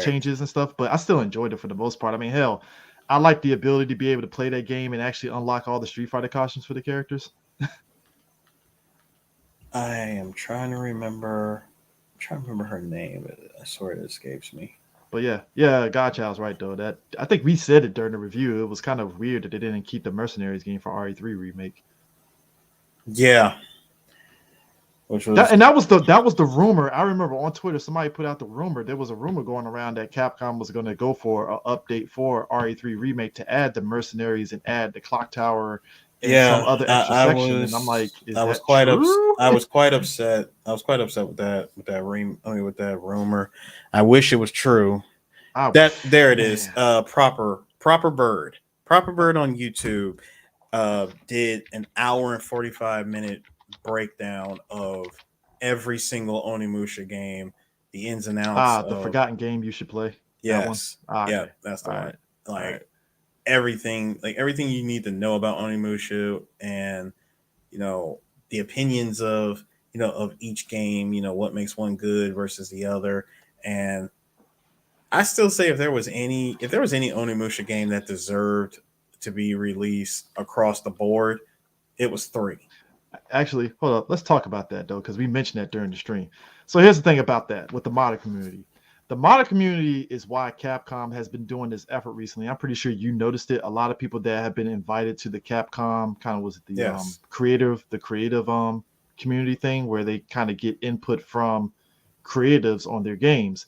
changes and stuff. But I still enjoyed it for the most part. I mean, hell, I like the ability to be able to play that game and actually unlock all the Street Fighter costumes for the characters. I am trying to remember her name. I swear it escapes me. But yeah, Godchild's right though. That I think we said it during the review. It was kind of weird that they didn't keep the Mercenaries game for RE3 remake. Yeah, that was the rumor. I remember on Twitter somebody put out the rumor. There was a rumor going around that Capcom was going to go for an update for RE3 remake to add the Mercenaries and add the Clock Tower. And some other extra section, and I'm like, I was quite upset. I was quite upset with that rumor. I wish it was true. There it is. Proper Bird on YouTube did an hour and 45-minute breakdown of every single Onimusha game, the ins and outs. The forgotten game you should play. Yes. That's the one. Everything you need to know about Onimusha, and the opinions of each game, what makes one good versus the other. And I still say if there was any Onimusha game that deserved to be released across the board, it was 3. Actually, hold up, let's talk about that though, because we mentioned that during the stream. So here's the thing about that with the modder community. the modder community is why Capcom has been doing this effort recently. I'm pretty sure you noticed it. A lot of people that have been invited to the Capcom creative community thing where they kind of get input from creatives on their games.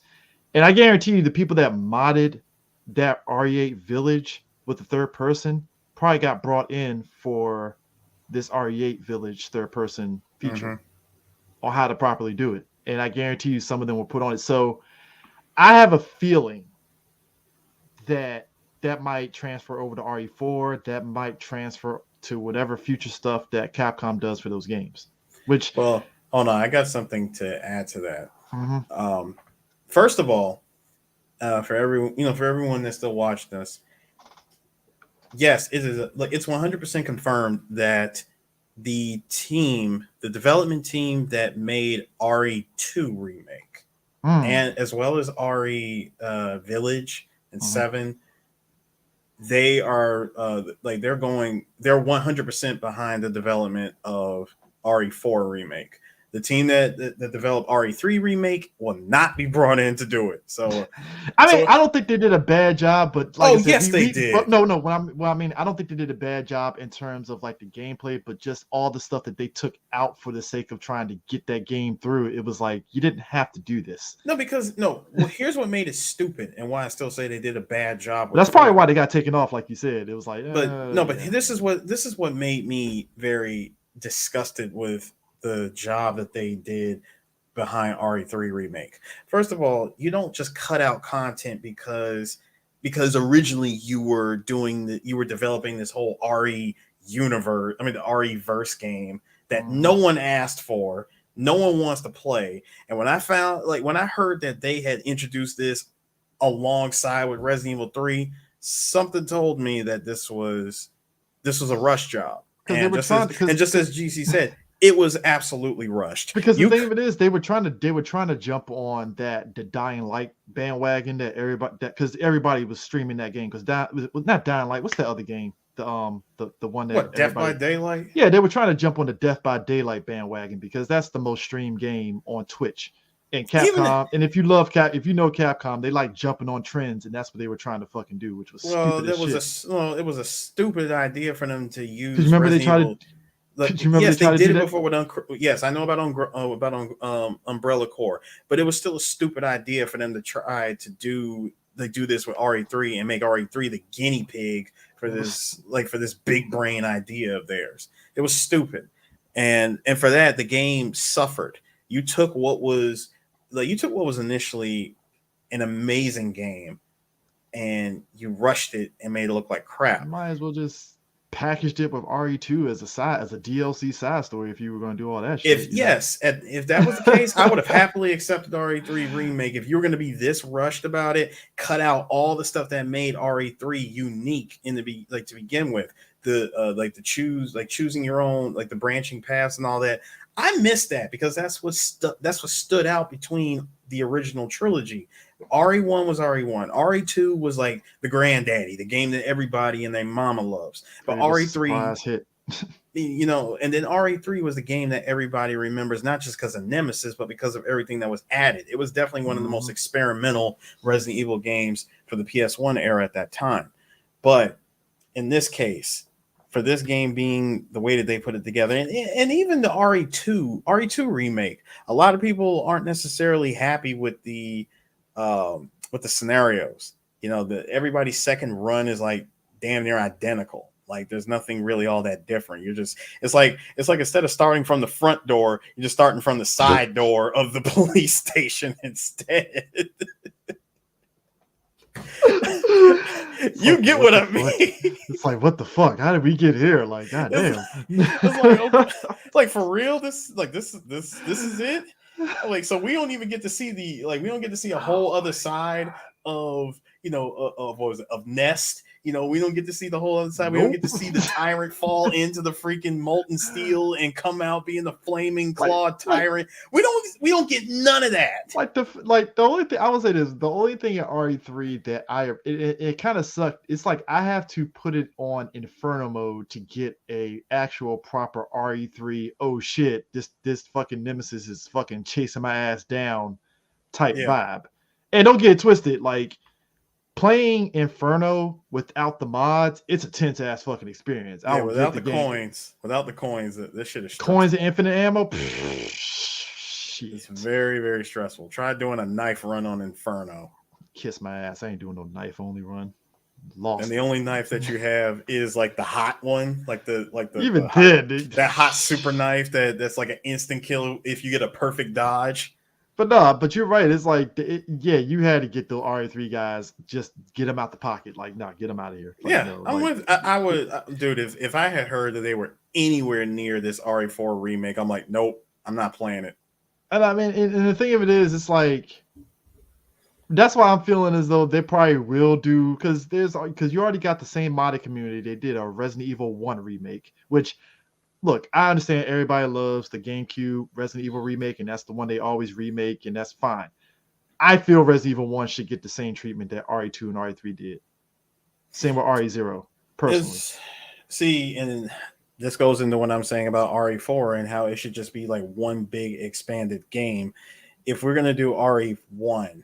And I guarantee you the people that modded that RE8 Village with the third person probably got brought in for this RE8 Village third person feature on how to properly do it. And I guarantee you some of them were put on it. So I have a feeling that might transfer over to RE4. That might transfer to whatever future stuff that Capcom does for those games. Which, well, hold on, I got something to add to that. First of all, for everyone that's still watching us, yes, it is it's 100% confirmed that the development team that made RE2 remake, and as well as RE Village and 7, they are they're 100% behind the development of RE4 remake. The team that developed RE3 remake will not be brought in to do it. So, I don't think they did a bad job, but like I said, yes, they did. No. I don't think they did a bad job in terms of like the gameplay, but just all the stuff that they took out for the sake of trying to get that game through. It was like you didn't have to do this. Well, here's what made it stupid, and why I still say they did a bad job. That's probably why they got taken off, like you said. It was like, this is what made me very disgusted with the job that they did behind RE3 remake. First of all, you don't just cut out content because originally you were developing this whole RE universe, the RE verse game that no one asked for, no one wants to play. And when I heard that they had introduced this alongside with Resident Evil 3, something told me that this was a rush job. And just as GC said, it was absolutely rushed. Because the thing of it is, they were trying to jump on the Dying Light bandwagon because everybody was streaming that game. Because that was not Dying Light. What's the other game? The one that Death by Daylight. Yeah, they were trying to jump on the Death by Daylight bandwagon because that's the most streamed game on Twitch. And Capcom, and if you know Capcom, they like jumping on trends, and that's what they were trying to fucking do, which was stupid as shit. It was a stupid idea for them to use. Remember they tried to. Yes, they did it before with yes, I know about Umbrella Corps, but it was still a stupid idea for them to try to do this with RE3 and make RE3 the guinea pig for this big brain idea of theirs. It was stupid, and for that the game suffered. You took what was initially an amazing game, and you rushed it and made it look like crap. You might as well just packaged it with RE2 as a DLC side story if you were going to do all that shit. If that was the case, I would have happily accepted RE3 remake. If you were going to be this rushed about it, cut out all the stuff that made RE3 unique to begin with. Choosing your own, the branching paths and all that. I missed that because that's what stood out between the original trilogy. RE1 was RE1. RE2 was like the granddaddy, the game that everybody and their mama loves. But RE3 hit. And then RE3 was the game that everybody remembers, not just because of Nemesis, but because of everything that was added. It was definitely one of the most experimental Resident Evil games for the PS1 era at that time. But in this case, for this game being the way that they put it together, and even the RE2 remake, a lot of people aren't necessarily happy with the scenarios. Everybody's second run is like damn near identical. Like there's nothing really all that different. It's like instead of starting from the front door, you're just starting from the side door of the police station instead. You get what I mean? It's like, what the fuck? How did we get here? Like, goddamn. It's like for real. This is it. Like, so we don't even get to see we don't get to see a whole other side of of Nest. We don't get to see the whole other side. We don't get to see the tyrant fall into the freaking molten steel and come out being the flaming clawed tyrant. We don't get none of that. The only thing I would say is the only thing in RE3 that it kind of sucked. It's like I have to put it on Inferno mode to get a actual proper RE3. Oh shit! This fucking Nemesis is fucking chasing my ass down type vibe. And don't get it twisted, like playing Inferno without the mods, it's a tense ass fucking experience. Yeah, without the coins, this shit is stressful. Coins and infinite ammo. It's very, very stressful. Try doing a knife run on Inferno. Kiss my ass. I ain't doing no knife only run. Lost. And the only knife that you have is like the hot one, like the even that hot super knife that's like an instant kill if you get a perfect dodge. But you're right. It's like, you had to get the RE3 guys, just get them out the pocket. Like, get them out of here. Like, yeah, I would, dude. If I had heard that they were anywhere near this RE4 remake, I'm like, nope, I'm not playing it. And I mean, and the thing of it is, it's like, that's why I'm feeling as though they probably will do, because you already got the same modded community. They did a Resident Evil 1 remake, which, look, I understand everybody loves the GameCube Resident Evil remake, and that's the one they always remake, and that's fine. I feel Resident Evil 1 should get the same treatment that RE2 and RE3 did. Same with RE0, personally. And this goes into what I'm saying about RE4 and how it should just be like one big expanded game. If we're gonna do RE1,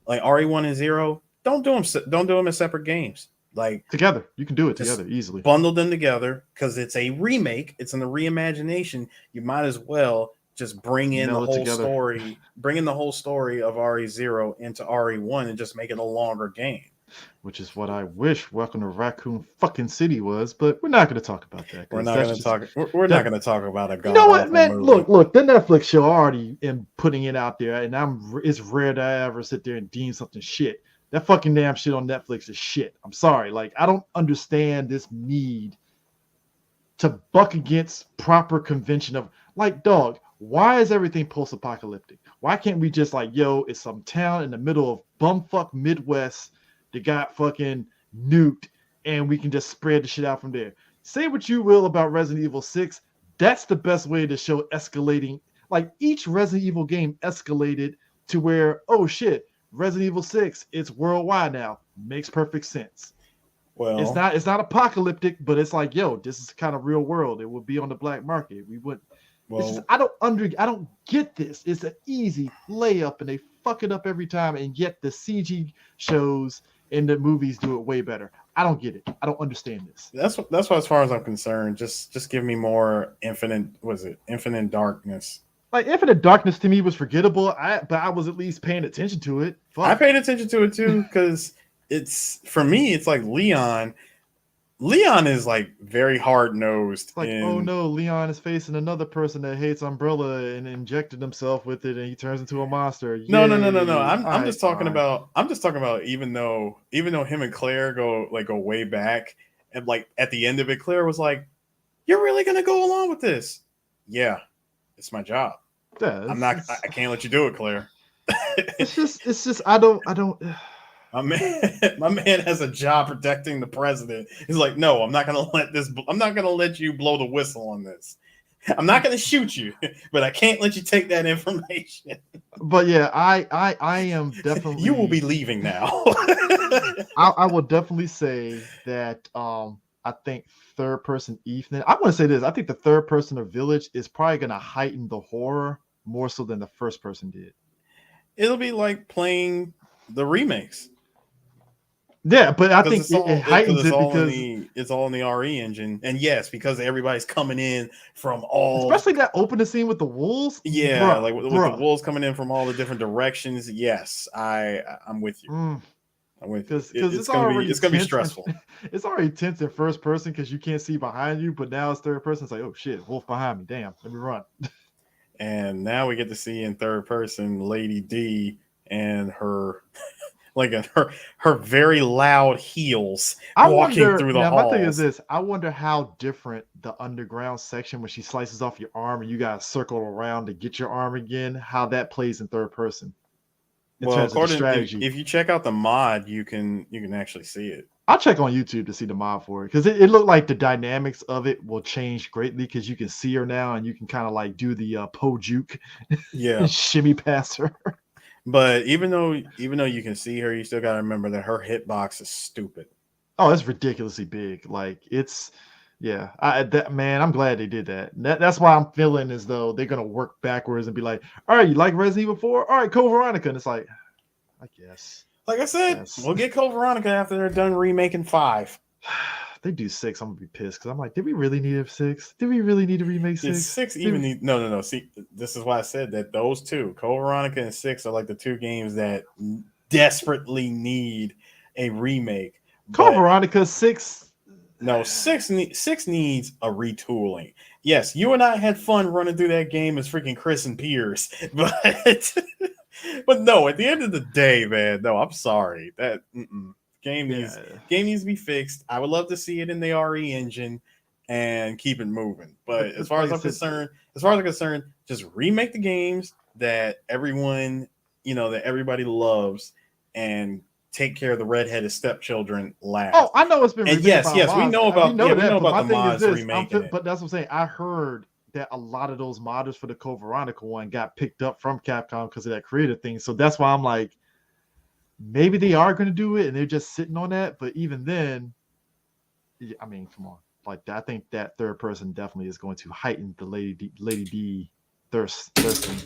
like RE1 and 0, don't do them as separate games. Like together, you can do it together easily. Bundle them together because it's a remake. It's in the reimagination. You might as well just bring in the whole story, of RE0 into RE1 and just make it a longer game. Which is what I wish Welcome to Raccoon fucking City was, but we're not going to talk about that. We're not going to talk. We're not going to talk about a god. You know what, man? Movie. Look. The Netflix show already in putting it out there, and it's rare that I ever sit there and deem something shit. That fucking damn shit on Netflix is shit. I'm sorry. Like, I don't understand this need to buck against proper convention of, like, dog, why is everything post-apocalyptic? Why can't we just like, it's some town in the middle of bumfuck Midwest that got fucking nuked, and we can just spread the shit out from there. Say what you will about Resident Evil 6. That's the best way to show escalating. Like, each Resident Evil game escalated to where, oh shit, Resident Evil 6, it's worldwide now. Makes perfect sense. Well, it's not apocalyptic, but it's like, this is kind of real world. It would be on the black market. We would. Well, I don't get this. It's an easy layup, and they fuck it up every time. And yet the CG shows and the movies do it way better. I don't get it. I don't understand this. That's why, as far as I'm concerned, just give me more Infinite Darkness. Like, Infinite Darkness to me was forgettable, but I was at least paying attention to it. Fuck. I paid attention to it too, because for me, it's like Leon. Leon is like very hard-nosed. Like, oh no, Leon is facing another person that hates Umbrella and injected himself with it, and he turns into a monster. No. I'm just talking about even though him and Claire go way back, and like at the end of it, Claire was like, "You're really gonna go along with this?" Yeah, it's my job. Yeah, I can't let you do it, Claire. It's just I don't. My man has a job protecting the president. He's like, no, I'm not gonna let you blow the whistle on this. I'm not gonna shoot you, but I can't let you take that information. But yeah, I am definitely. You will be leaving now. I will definitely say that I think third person Ethan. I want to say this. I think the third person of Village is probably gonna heighten the horror more so than the first person did. It'll be like playing the remakes. Yeah, but I think it heightens it because it's all in the RE engine, and yes, because everybody's coming in from all, especially that opening scene with the wolves. Yeah, with the wolves coming in from all the different directions. Yes, I'm with you. I'm with you. Because it's gonna be stressful. It's already tense in first person because you can't see behind you, but now it's third person. It's like, oh shit, wolf behind me. Damn, let me run. And now we get to see in third person Lady D and her. Her very loud heels walking through the halls. My thing is this: I wonder how different the underground section when she slices off your arm and you guys circle around to get your arm again. How that plays in third person. Well, according to if you check out the mod, you can actually see it. I'll check on YouTube to see the mod for it because it looked like the dynamics of it will change greatly because you can see her now and you can kind of like do the po juke, shimmy past her. But even though you can see her, you still got to remember that her hitbox is stupid. Oh, it's ridiculously big. Like I'm glad they did that. That's why I'm feeling as though they're gonna work backwards and be like, all right, you like Resident Evil 4? All right, Code Veronica. And it's like, I guess. Like I said, we'll get Code Veronica after they're done remaking 5. If they do 6, I'm gonna be pissed because I'm like, did we really need a 6? Did we really need to remake 6? Did 6 even need? No. See, this is why I said that those two, Code Veronica and 6, are like the 2 games that desperately need a remake. Code Veronica 6. No, 6 needs a retooling. Yes, you and I had fun running through that game as freaking Chris and Pierce, but no. At the end of the day, man, no. I'm sorry that. Game needs to be fixed. I would love to see it in the RE engine and keep it moving. But as far as I'm concerned, just remake the games that everyone, that everybody loves, and take care of the redheaded stepchildren last. Oh, I know it's been. And yes, we know about the mods remaking it. But that's what I'm saying. I heard that a lot of those modders for the Code Veronica one got picked up from Capcom because of that creative thing. So that's why I'm like, maybe they are going to do it and they're just sitting on that. But even then, I mean, come on. Like, I think that third person definitely is going to heighten the Lady D thirsting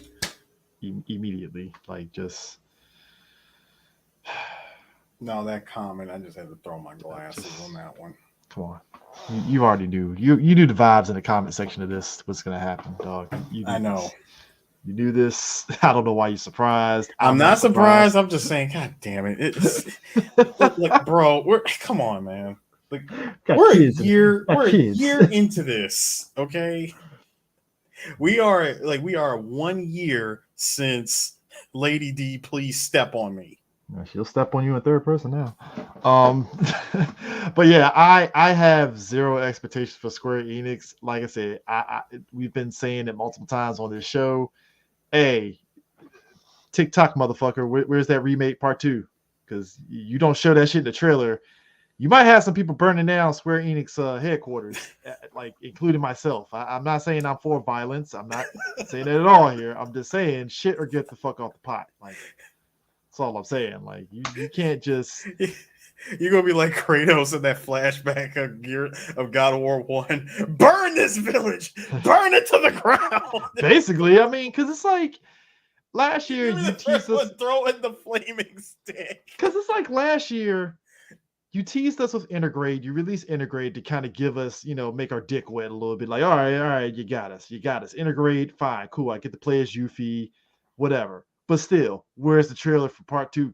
immediately. Like, just. No, that comment, I just had to throw my glasses on that one. Come on. You already knew. You knew the vibes in the comment section of this was going to happen, dog. I know. You knew this. I don't know why you're surprised. I'm not surprised. I'm just saying, God damn it. It's like, bro, come on, man. Like, we're a year into this, okay? We are 1 year since Lady D, please step on me. She'll step on you in third person now. But yeah, I have zero expectations for Square Enix. Like I said, we've been saying it multiple times on this show. Hey, TikTok motherfucker, where's that remake part 2? Because you don't show that shit in the trailer. You might have some people burning down Square Enix headquarters, like including myself. I'm not saying I'm for violence. I'm not saying that at all here. I'm just saying shit or get the fuck off the pot. Like, that's all I'm saying. Like, you can't just. You're gonna be like Kratos in that flashback of God of War 1. Burn this village, burn it to the ground. Basically, I mean, because it's like last year you teased us throw in the flaming stick. Because it's like last year you teased us with Intergrade. You released Intergrade to kind of give us, make our dick wet a little bit. Like, all right, you got us. Intergrade, fine, cool. I get to play as Yuffie, whatever. But still, where's the trailer for part 2,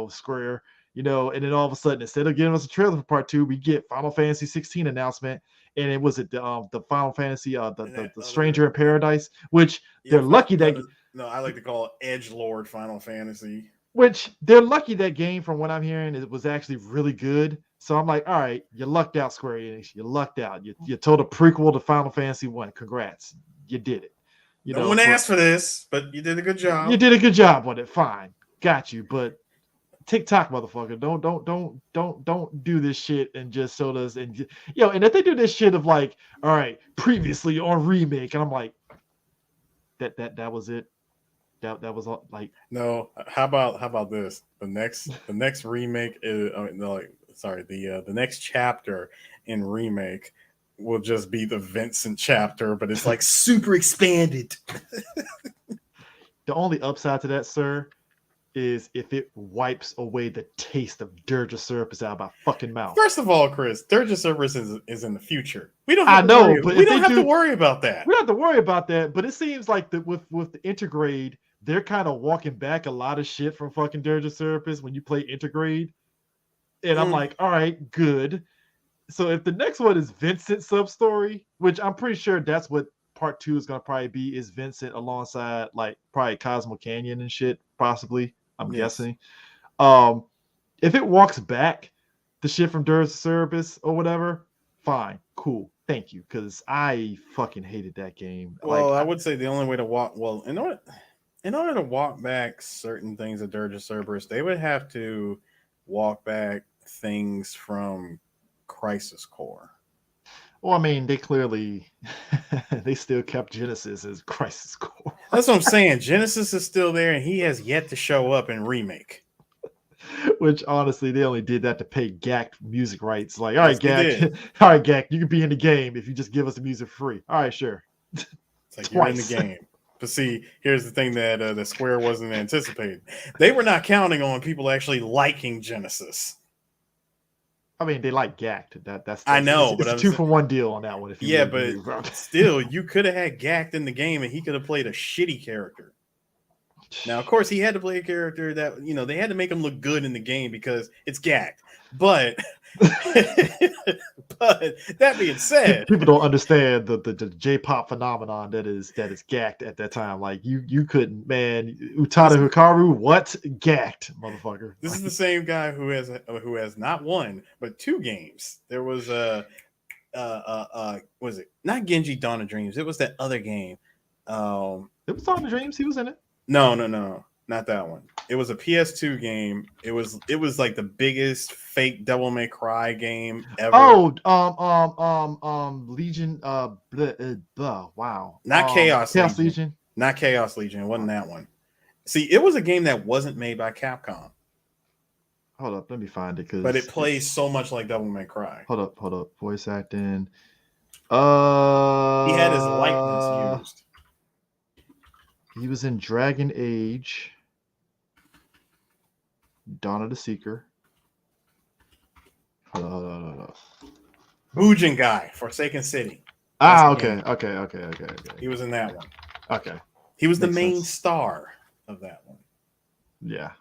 Square? And then all of a sudden, instead of giving us a trailer for part 2, we get Final Fantasy 16 announcement, and it was the Final Fantasy, the Stranger in Paradise, which they're lucky that. No, I like to call it Edgelord Final Fantasy. Which they're lucky that game, from what I'm hearing, it was actually really good. So I'm like, all right, you lucked out, Square Enix. You lucked out. You told a prequel to Final Fantasy 1. Congrats, you did it. No one asked for this, but you did a good job. You did a good job on it. Fine, got you. But TikTok motherfucker, don't do this shit and just show us and and if they do this shit of like, all right, previously on remake, and I'm like, that was it. That was all, like, no. How about this? The next remake is the next chapter in remake will just be the Vincent chapter, but it's like super expanded. The only upside to that, sir, is if it wipes away the taste of Dirge of Cerberus out of my fucking mouth. First of all, Chris, Dirge of Cerberus is in the future. We don't. I know, but we don't have to worry about that. We don't have to worry about that. But it seems like with the Intergrade, they're kind of walking back a lot of shit from fucking Dirge of Cerberus when you play Intergrade. And I'm like, all right, good. So if the next one is Vincent's sub-story, which I'm pretty sure that's what part 2 is going to probably be, is Vincent alongside like probably Cosmo Canyon and shit, possibly, I'm guessing. If it walks back the shit from Dirge of Cerberus or whatever, fine, cool, thank you, because I fucking hated that game. Well, I would say the only way to walk, in order to walk back certain things of Dirge of Cerberus, they would have to walk back things from Crisis Core. Well, I mean, they clearly they still kept Genesis as Crisis Core. That's what I'm saying. Genesis is still there, and he has yet to show up in remake. Which honestly, they only did that to pay GAC music rights. Like, all right, GAC, all right, GAC, you can be in the game if you just give us the music free. All right, sure. It's like you're in the game. But see, here's the thing that the Square wasn't anticipating. They were not counting on people actually liking Genesis. I mean, they like Gact. That's I know, it's a 2-for-1 deal on that one. If you but still, you could have had Gact in the game, and he could have played a shitty character. Now, of course, he had to play a character that they had to make him look good in the game because it's Gact. But but that being said, people don't understand the J-pop phenomenon that is Gact at that time. Like you couldn't, man. Utada Hikaru, what Gact, motherfucker? This is the same guy who has not one but 2 games. There was was it not Genji Dawn of Dreams? It was that other game. It was Dawn of Dreams. He was in it. No, not that one. It was a PS2 game. It was like the biggest fake Devil May Cry game ever. Oh, Legion. Wow. Not Chaos Legion. Not Chaos Legion. It wasn't that one. See, it was a game that wasn't made by Capcom. Hold up, let me find it. But it plays so much like Devil May Cry. Hold up. Voice acting. He had his likeness used. He was in Dragon Age, Dawn of the Seeker. Hold on. Bujin guy, Forsaken City. Okay. He was in that one. Okay. He was the main star of that one. Yeah.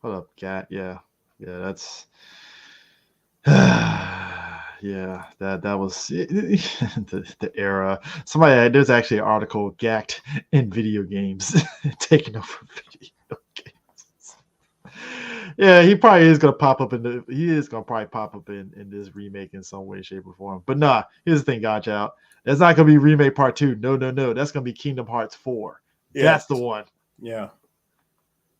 Hold up, Cat. Yeah, that's yeah, that was the era. There's actually an article, Gact in video games taking over video games. Yeah, he probably is gonna pop up in this remake in some way, shape, or form. But nah, here's the thing, Gotcha out. That's not gonna be remake part 2. No. That's gonna be Kingdom Hearts 4. Yeah. That's the one. Yeah.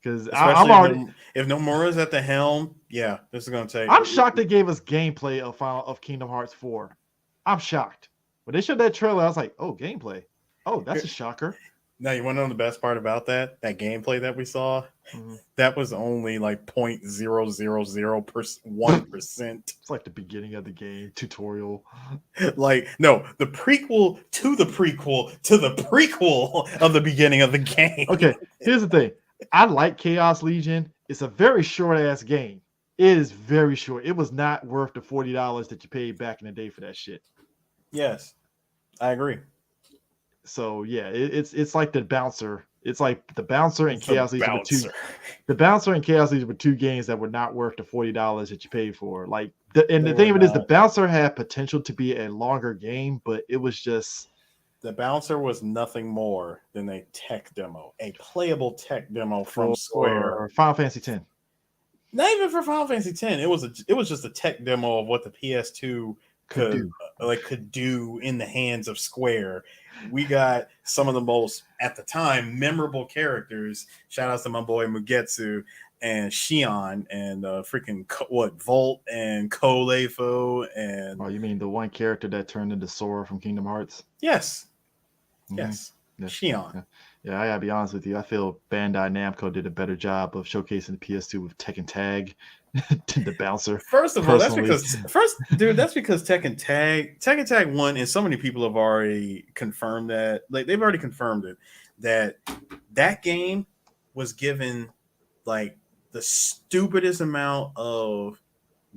Because I'm already, if Nomura's at the helm, yeah, this is going to take. I'm shocked they gave us gameplay of Kingdom Hearts 4. I'm shocked when they showed that trailer. I was like, oh, gameplay. Oh, that's a shocker. Now you want to know the best part about that gameplay that we saw? Mm-hmm. That was only like 0.00001%. It's like the beginning of the game tutorial. Like, no, the prequel to the prequel to the prequel of the beginning of the game. Okay, here's the thing. I like Chaos Legion. It's a very short ass game. It is very short. It was not worth the $40 that you paid back in the day for that shit. Yes, I agree. So yeah, it's like the Bouncer. It's like the Bouncer and Chaos Legion were two. The Bouncer and Chaos Legion were 2 games that were not worth the $40 that you paid for. Like, the thing of it is, the Bouncer had potential to be a longer game, but it was just. The Bouncer was nothing more than a tech demo, a playable tech demo from Square. Or Final Fantasy X. Not even for Final Fantasy X. It was just a tech demo of what the PS2 could do in the hands of Square. We got some of the most, at the time, memorable characters. Shout outs to my boy Mugetsu and Shion and Volt and Kolefo and. Oh, you mean the one character that turned into Sora from Kingdom Hearts? Yes. Mm-hmm. Yes. Shion. Yeah, I gotta be honest with you. I feel Bandai Namco did a better job of showcasing the PS2 with Tekken Tag than the Bouncer. First of all, that's because Tekken Tag 1, and so many people have already confirmed that. Like, they've already confirmed it that game was given like the stupidest amount of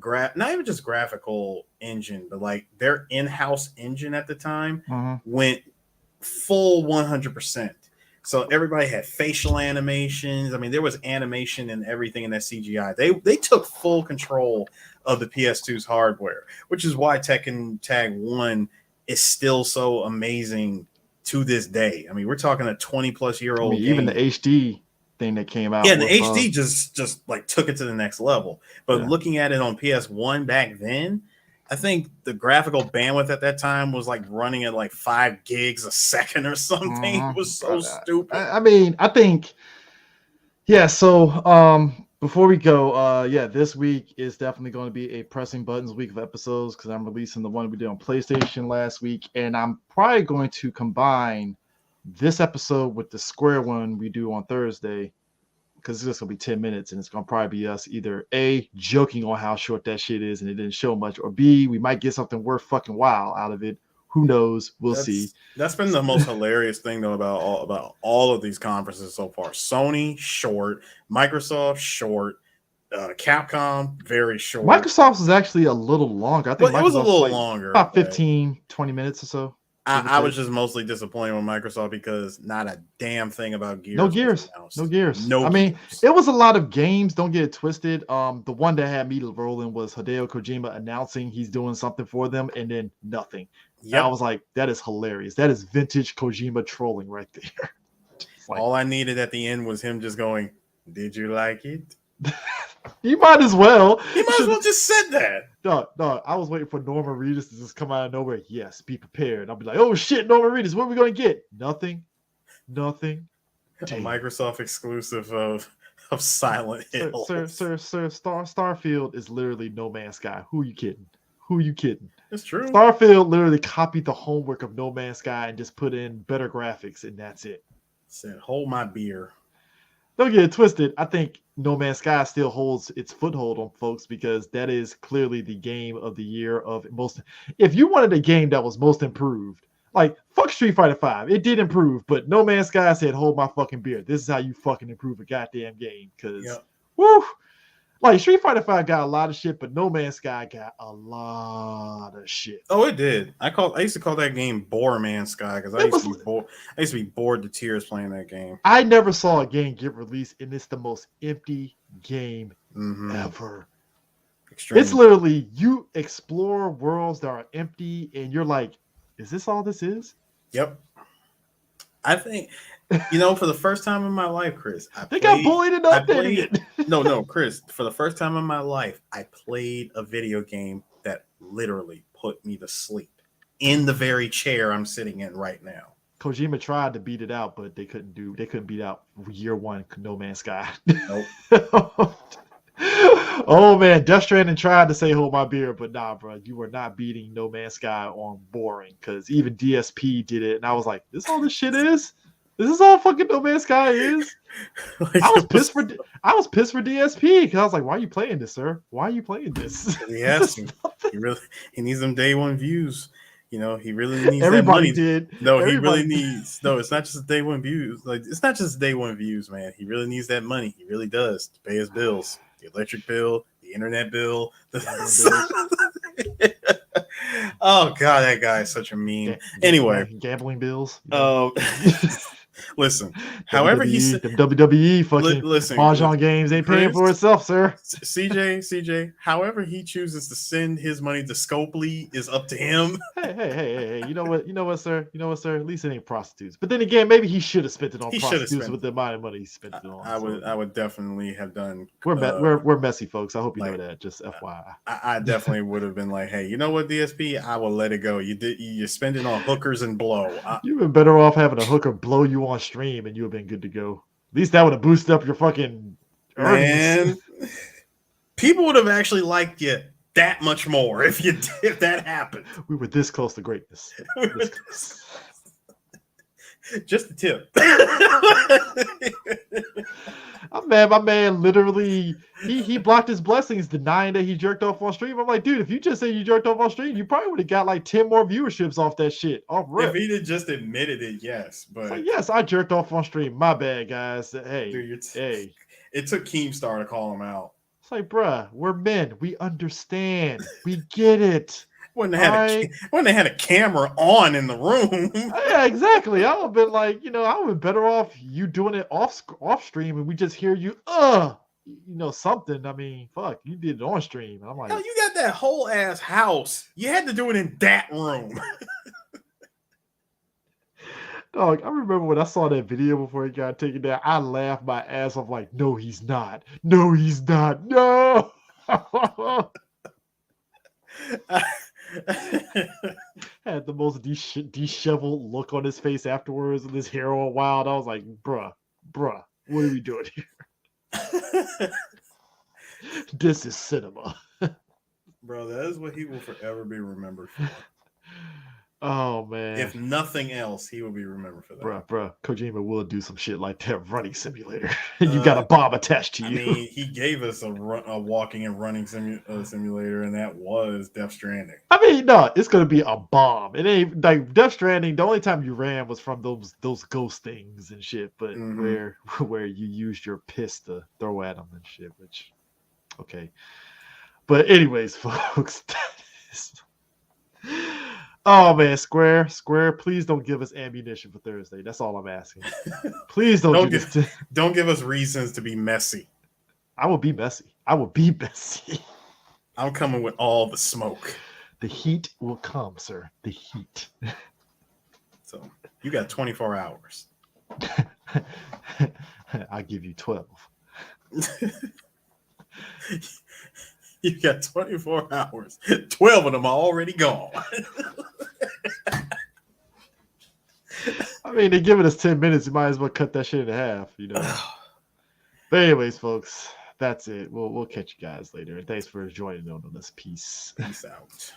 not even just graphical engine, but like their in-house engine at the time went full 100%. So everybody had facial animations. I mean, there was animation and everything in that CGI. They took full control of the PS2's hardware, which is why Tekken Tag 1 is still so amazing to this day. I mean, we're talking a 20+ year old game. Even the HD thing that came out. Yeah, the HD just like took it to the next level. But looking at it on PS1 back then, I think the graphical bandwidth at that time was like running at like 5 gigs a second or something. It was so stupid. I mean, I think, yeah. So before we go, this week is definitely going to be a pressing buttons week of episodes because I'm releasing the one we did on PlayStation last week, and I'm probably going to combine this episode with the Square one we do on Thursday, because it's just gonna be 10 minutes, and it's gonna probably be us either A, joking on how short that shit is and it didn't show much, or B, we might get something worth fucking while out of it, Who knows? We'll see. That's been the most hilarious thing though about all of these conferences so far. Sony short, Microsoft short, Capcom very short. Microsoft's is actually a little longer. I think it was a little longer, about 15, 20 minutes or so. I was just mostly disappointed with Microsoft because not a damn thing about Gears. No Gears. I mean, it was a lot of games. Don't get it twisted. The one that had me rolling was Hideo Kojima announcing he's doing something for them, and then nothing. Yep. I was like, that is hilarious. That is vintage Kojima trolling right there. All I needed at the end was him just going, "Did you like it?" You might as well. He might as well just said that. No, I was waiting for Norman Reedus to just come out of nowhere. Yes, be prepared. I'll be like, oh shit, Norman Reedus, what are we going to get? Nothing. A Microsoft exclusive of Silent Hill. Sir, Starfield is literally No Man's Sky. Who are you kidding? It's true. Starfield literally copied the homework of No Man's Sky and just put in better graphics, and that's it. Said, hold my beer. Don't get it twisted. I think No Man's Sky still holds its foothold on folks because that is clearly the game of the year of most. If you wanted a game that was most improved, like fuck Street Fighter V, it did improve, but No Man's Sky said, "Hold my fucking beer. This is how you fucking improve a goddamn game." Because, woo, like Street Fighter V got a lot of shit, but No Man's Sky got a lot of shit. Oh, it did. I used to call that game Bore Man's Sky because I used to be bored to tears playing that game. I never saw a game get released, and it's the most empty game ever. Extremely. It's literally you explore worlds that are empty, and you're like, "Is this all this is?" Yep. I think, for the first time in my life, Chris, got bullied into updating it. No, Chris, for the first time in my life, I played a video game that literally put me to sleep in the very chair I'm sitting in right now. Kojima tried to beat it out, but they couldn't beat out year one No Man's Sky. Nope. Oh man, Death Stranding tried to say hold my beer, but nah, bro, you were not beating No Man's Sky on boring because even DSP did it, and I was like, "This all this shit is? This is all fucking No Man's Sky is?" I was pissed for DSP because I was like, "Why are you playing this, sir? Why are you playing this?" Yes, he needs them day one views. He really needs everybody that money. Did. No, everybody he really needs. No, it's not just day one views. Like it's not just day one views, man. He really needs that money. He really does to pay his bills. The electric bill, the internet bill. Oh God, that guy is such a meme. Anyway, gambling bills. Listen, however he said WWE fucking mahjong games ain't paying for itself, sir. CJ, however he chooses to send his money to Scopely is up to him. Hey, you know what, sir? At least it ain't prostitutes. But then again, maybe he should have spent it on prostitutes with the amount of money he spent it on. I would definitely have done. We're messy folks. I hope you know that. Just FYI. I definitely would have been like, hey, you know what, DSP? I will let it go. You spend it on hookers and blow. You've been better off having a hooker blow you on stream and you have been good to go. At least that would have boosted up your fucking earnings. Man, people would have actually liked you that much more if that happened. We were this close to greatness. Just a tip. My man literally he blocked his blessings denying that he jerked off on stream. I'm like, dude, if you just say you jerked off on stream, you probably would have got like 10 more viewerships off that shit. If he'd have just admitted it, yes. But like, yes, I jerked off on stream. My bad, guys. Hey, dude, hey. It took Keemstar to call him out. It's like, bruh, we're men. We understand. We get it. When they had a camera on in the room. Yeah, exactly. I would have been like, I would have been better off you doing it off stream and we just hear you, something. I mean, fuck, you did it on stream. I'm like, hell, you got that whole ass house. You had to do it in that room. Dog, I remember when I saw that video before he got taken down, I laughed my ass off like, no, he's not. No, he's not. No. Had the most disheveled look on his face afterwards and his hair all wild. I was like, bruh, what are we doing here? This is cinema. Bro, that is what he will forever be remembered for. Oh man! If nothing else, he will be remembered for that. Bruh, Kojima will do some shit like that running simulator. You got a bomb attached to you. I mean, he gave us a walking and running simulator, and that was Death Stranding. I mean, no, it's gonna be a bomb. It ain't like Death Stranding. The only time you ran was from those ghost things and shit, but where you used your piss to throw at them and shit. Which, okay, but anyways, folks, that is. Oh man, Square, please don't give us ammunition for Thursday. That's all I'm asking. Please don't give us reasons to be messy. I will be messy. I'm coming with all the smoke. The heat will come, sir. The heat. So you got 24 hours. I'll give you 12. You got 24 hours. 12 of them are already gone. I mean, they're giving us 10 minutes. You might as well cut that shit in half, you know. But anyways, folks, that's it. We'll catch you guys later. And thanks for joining on this. Peace Peace out.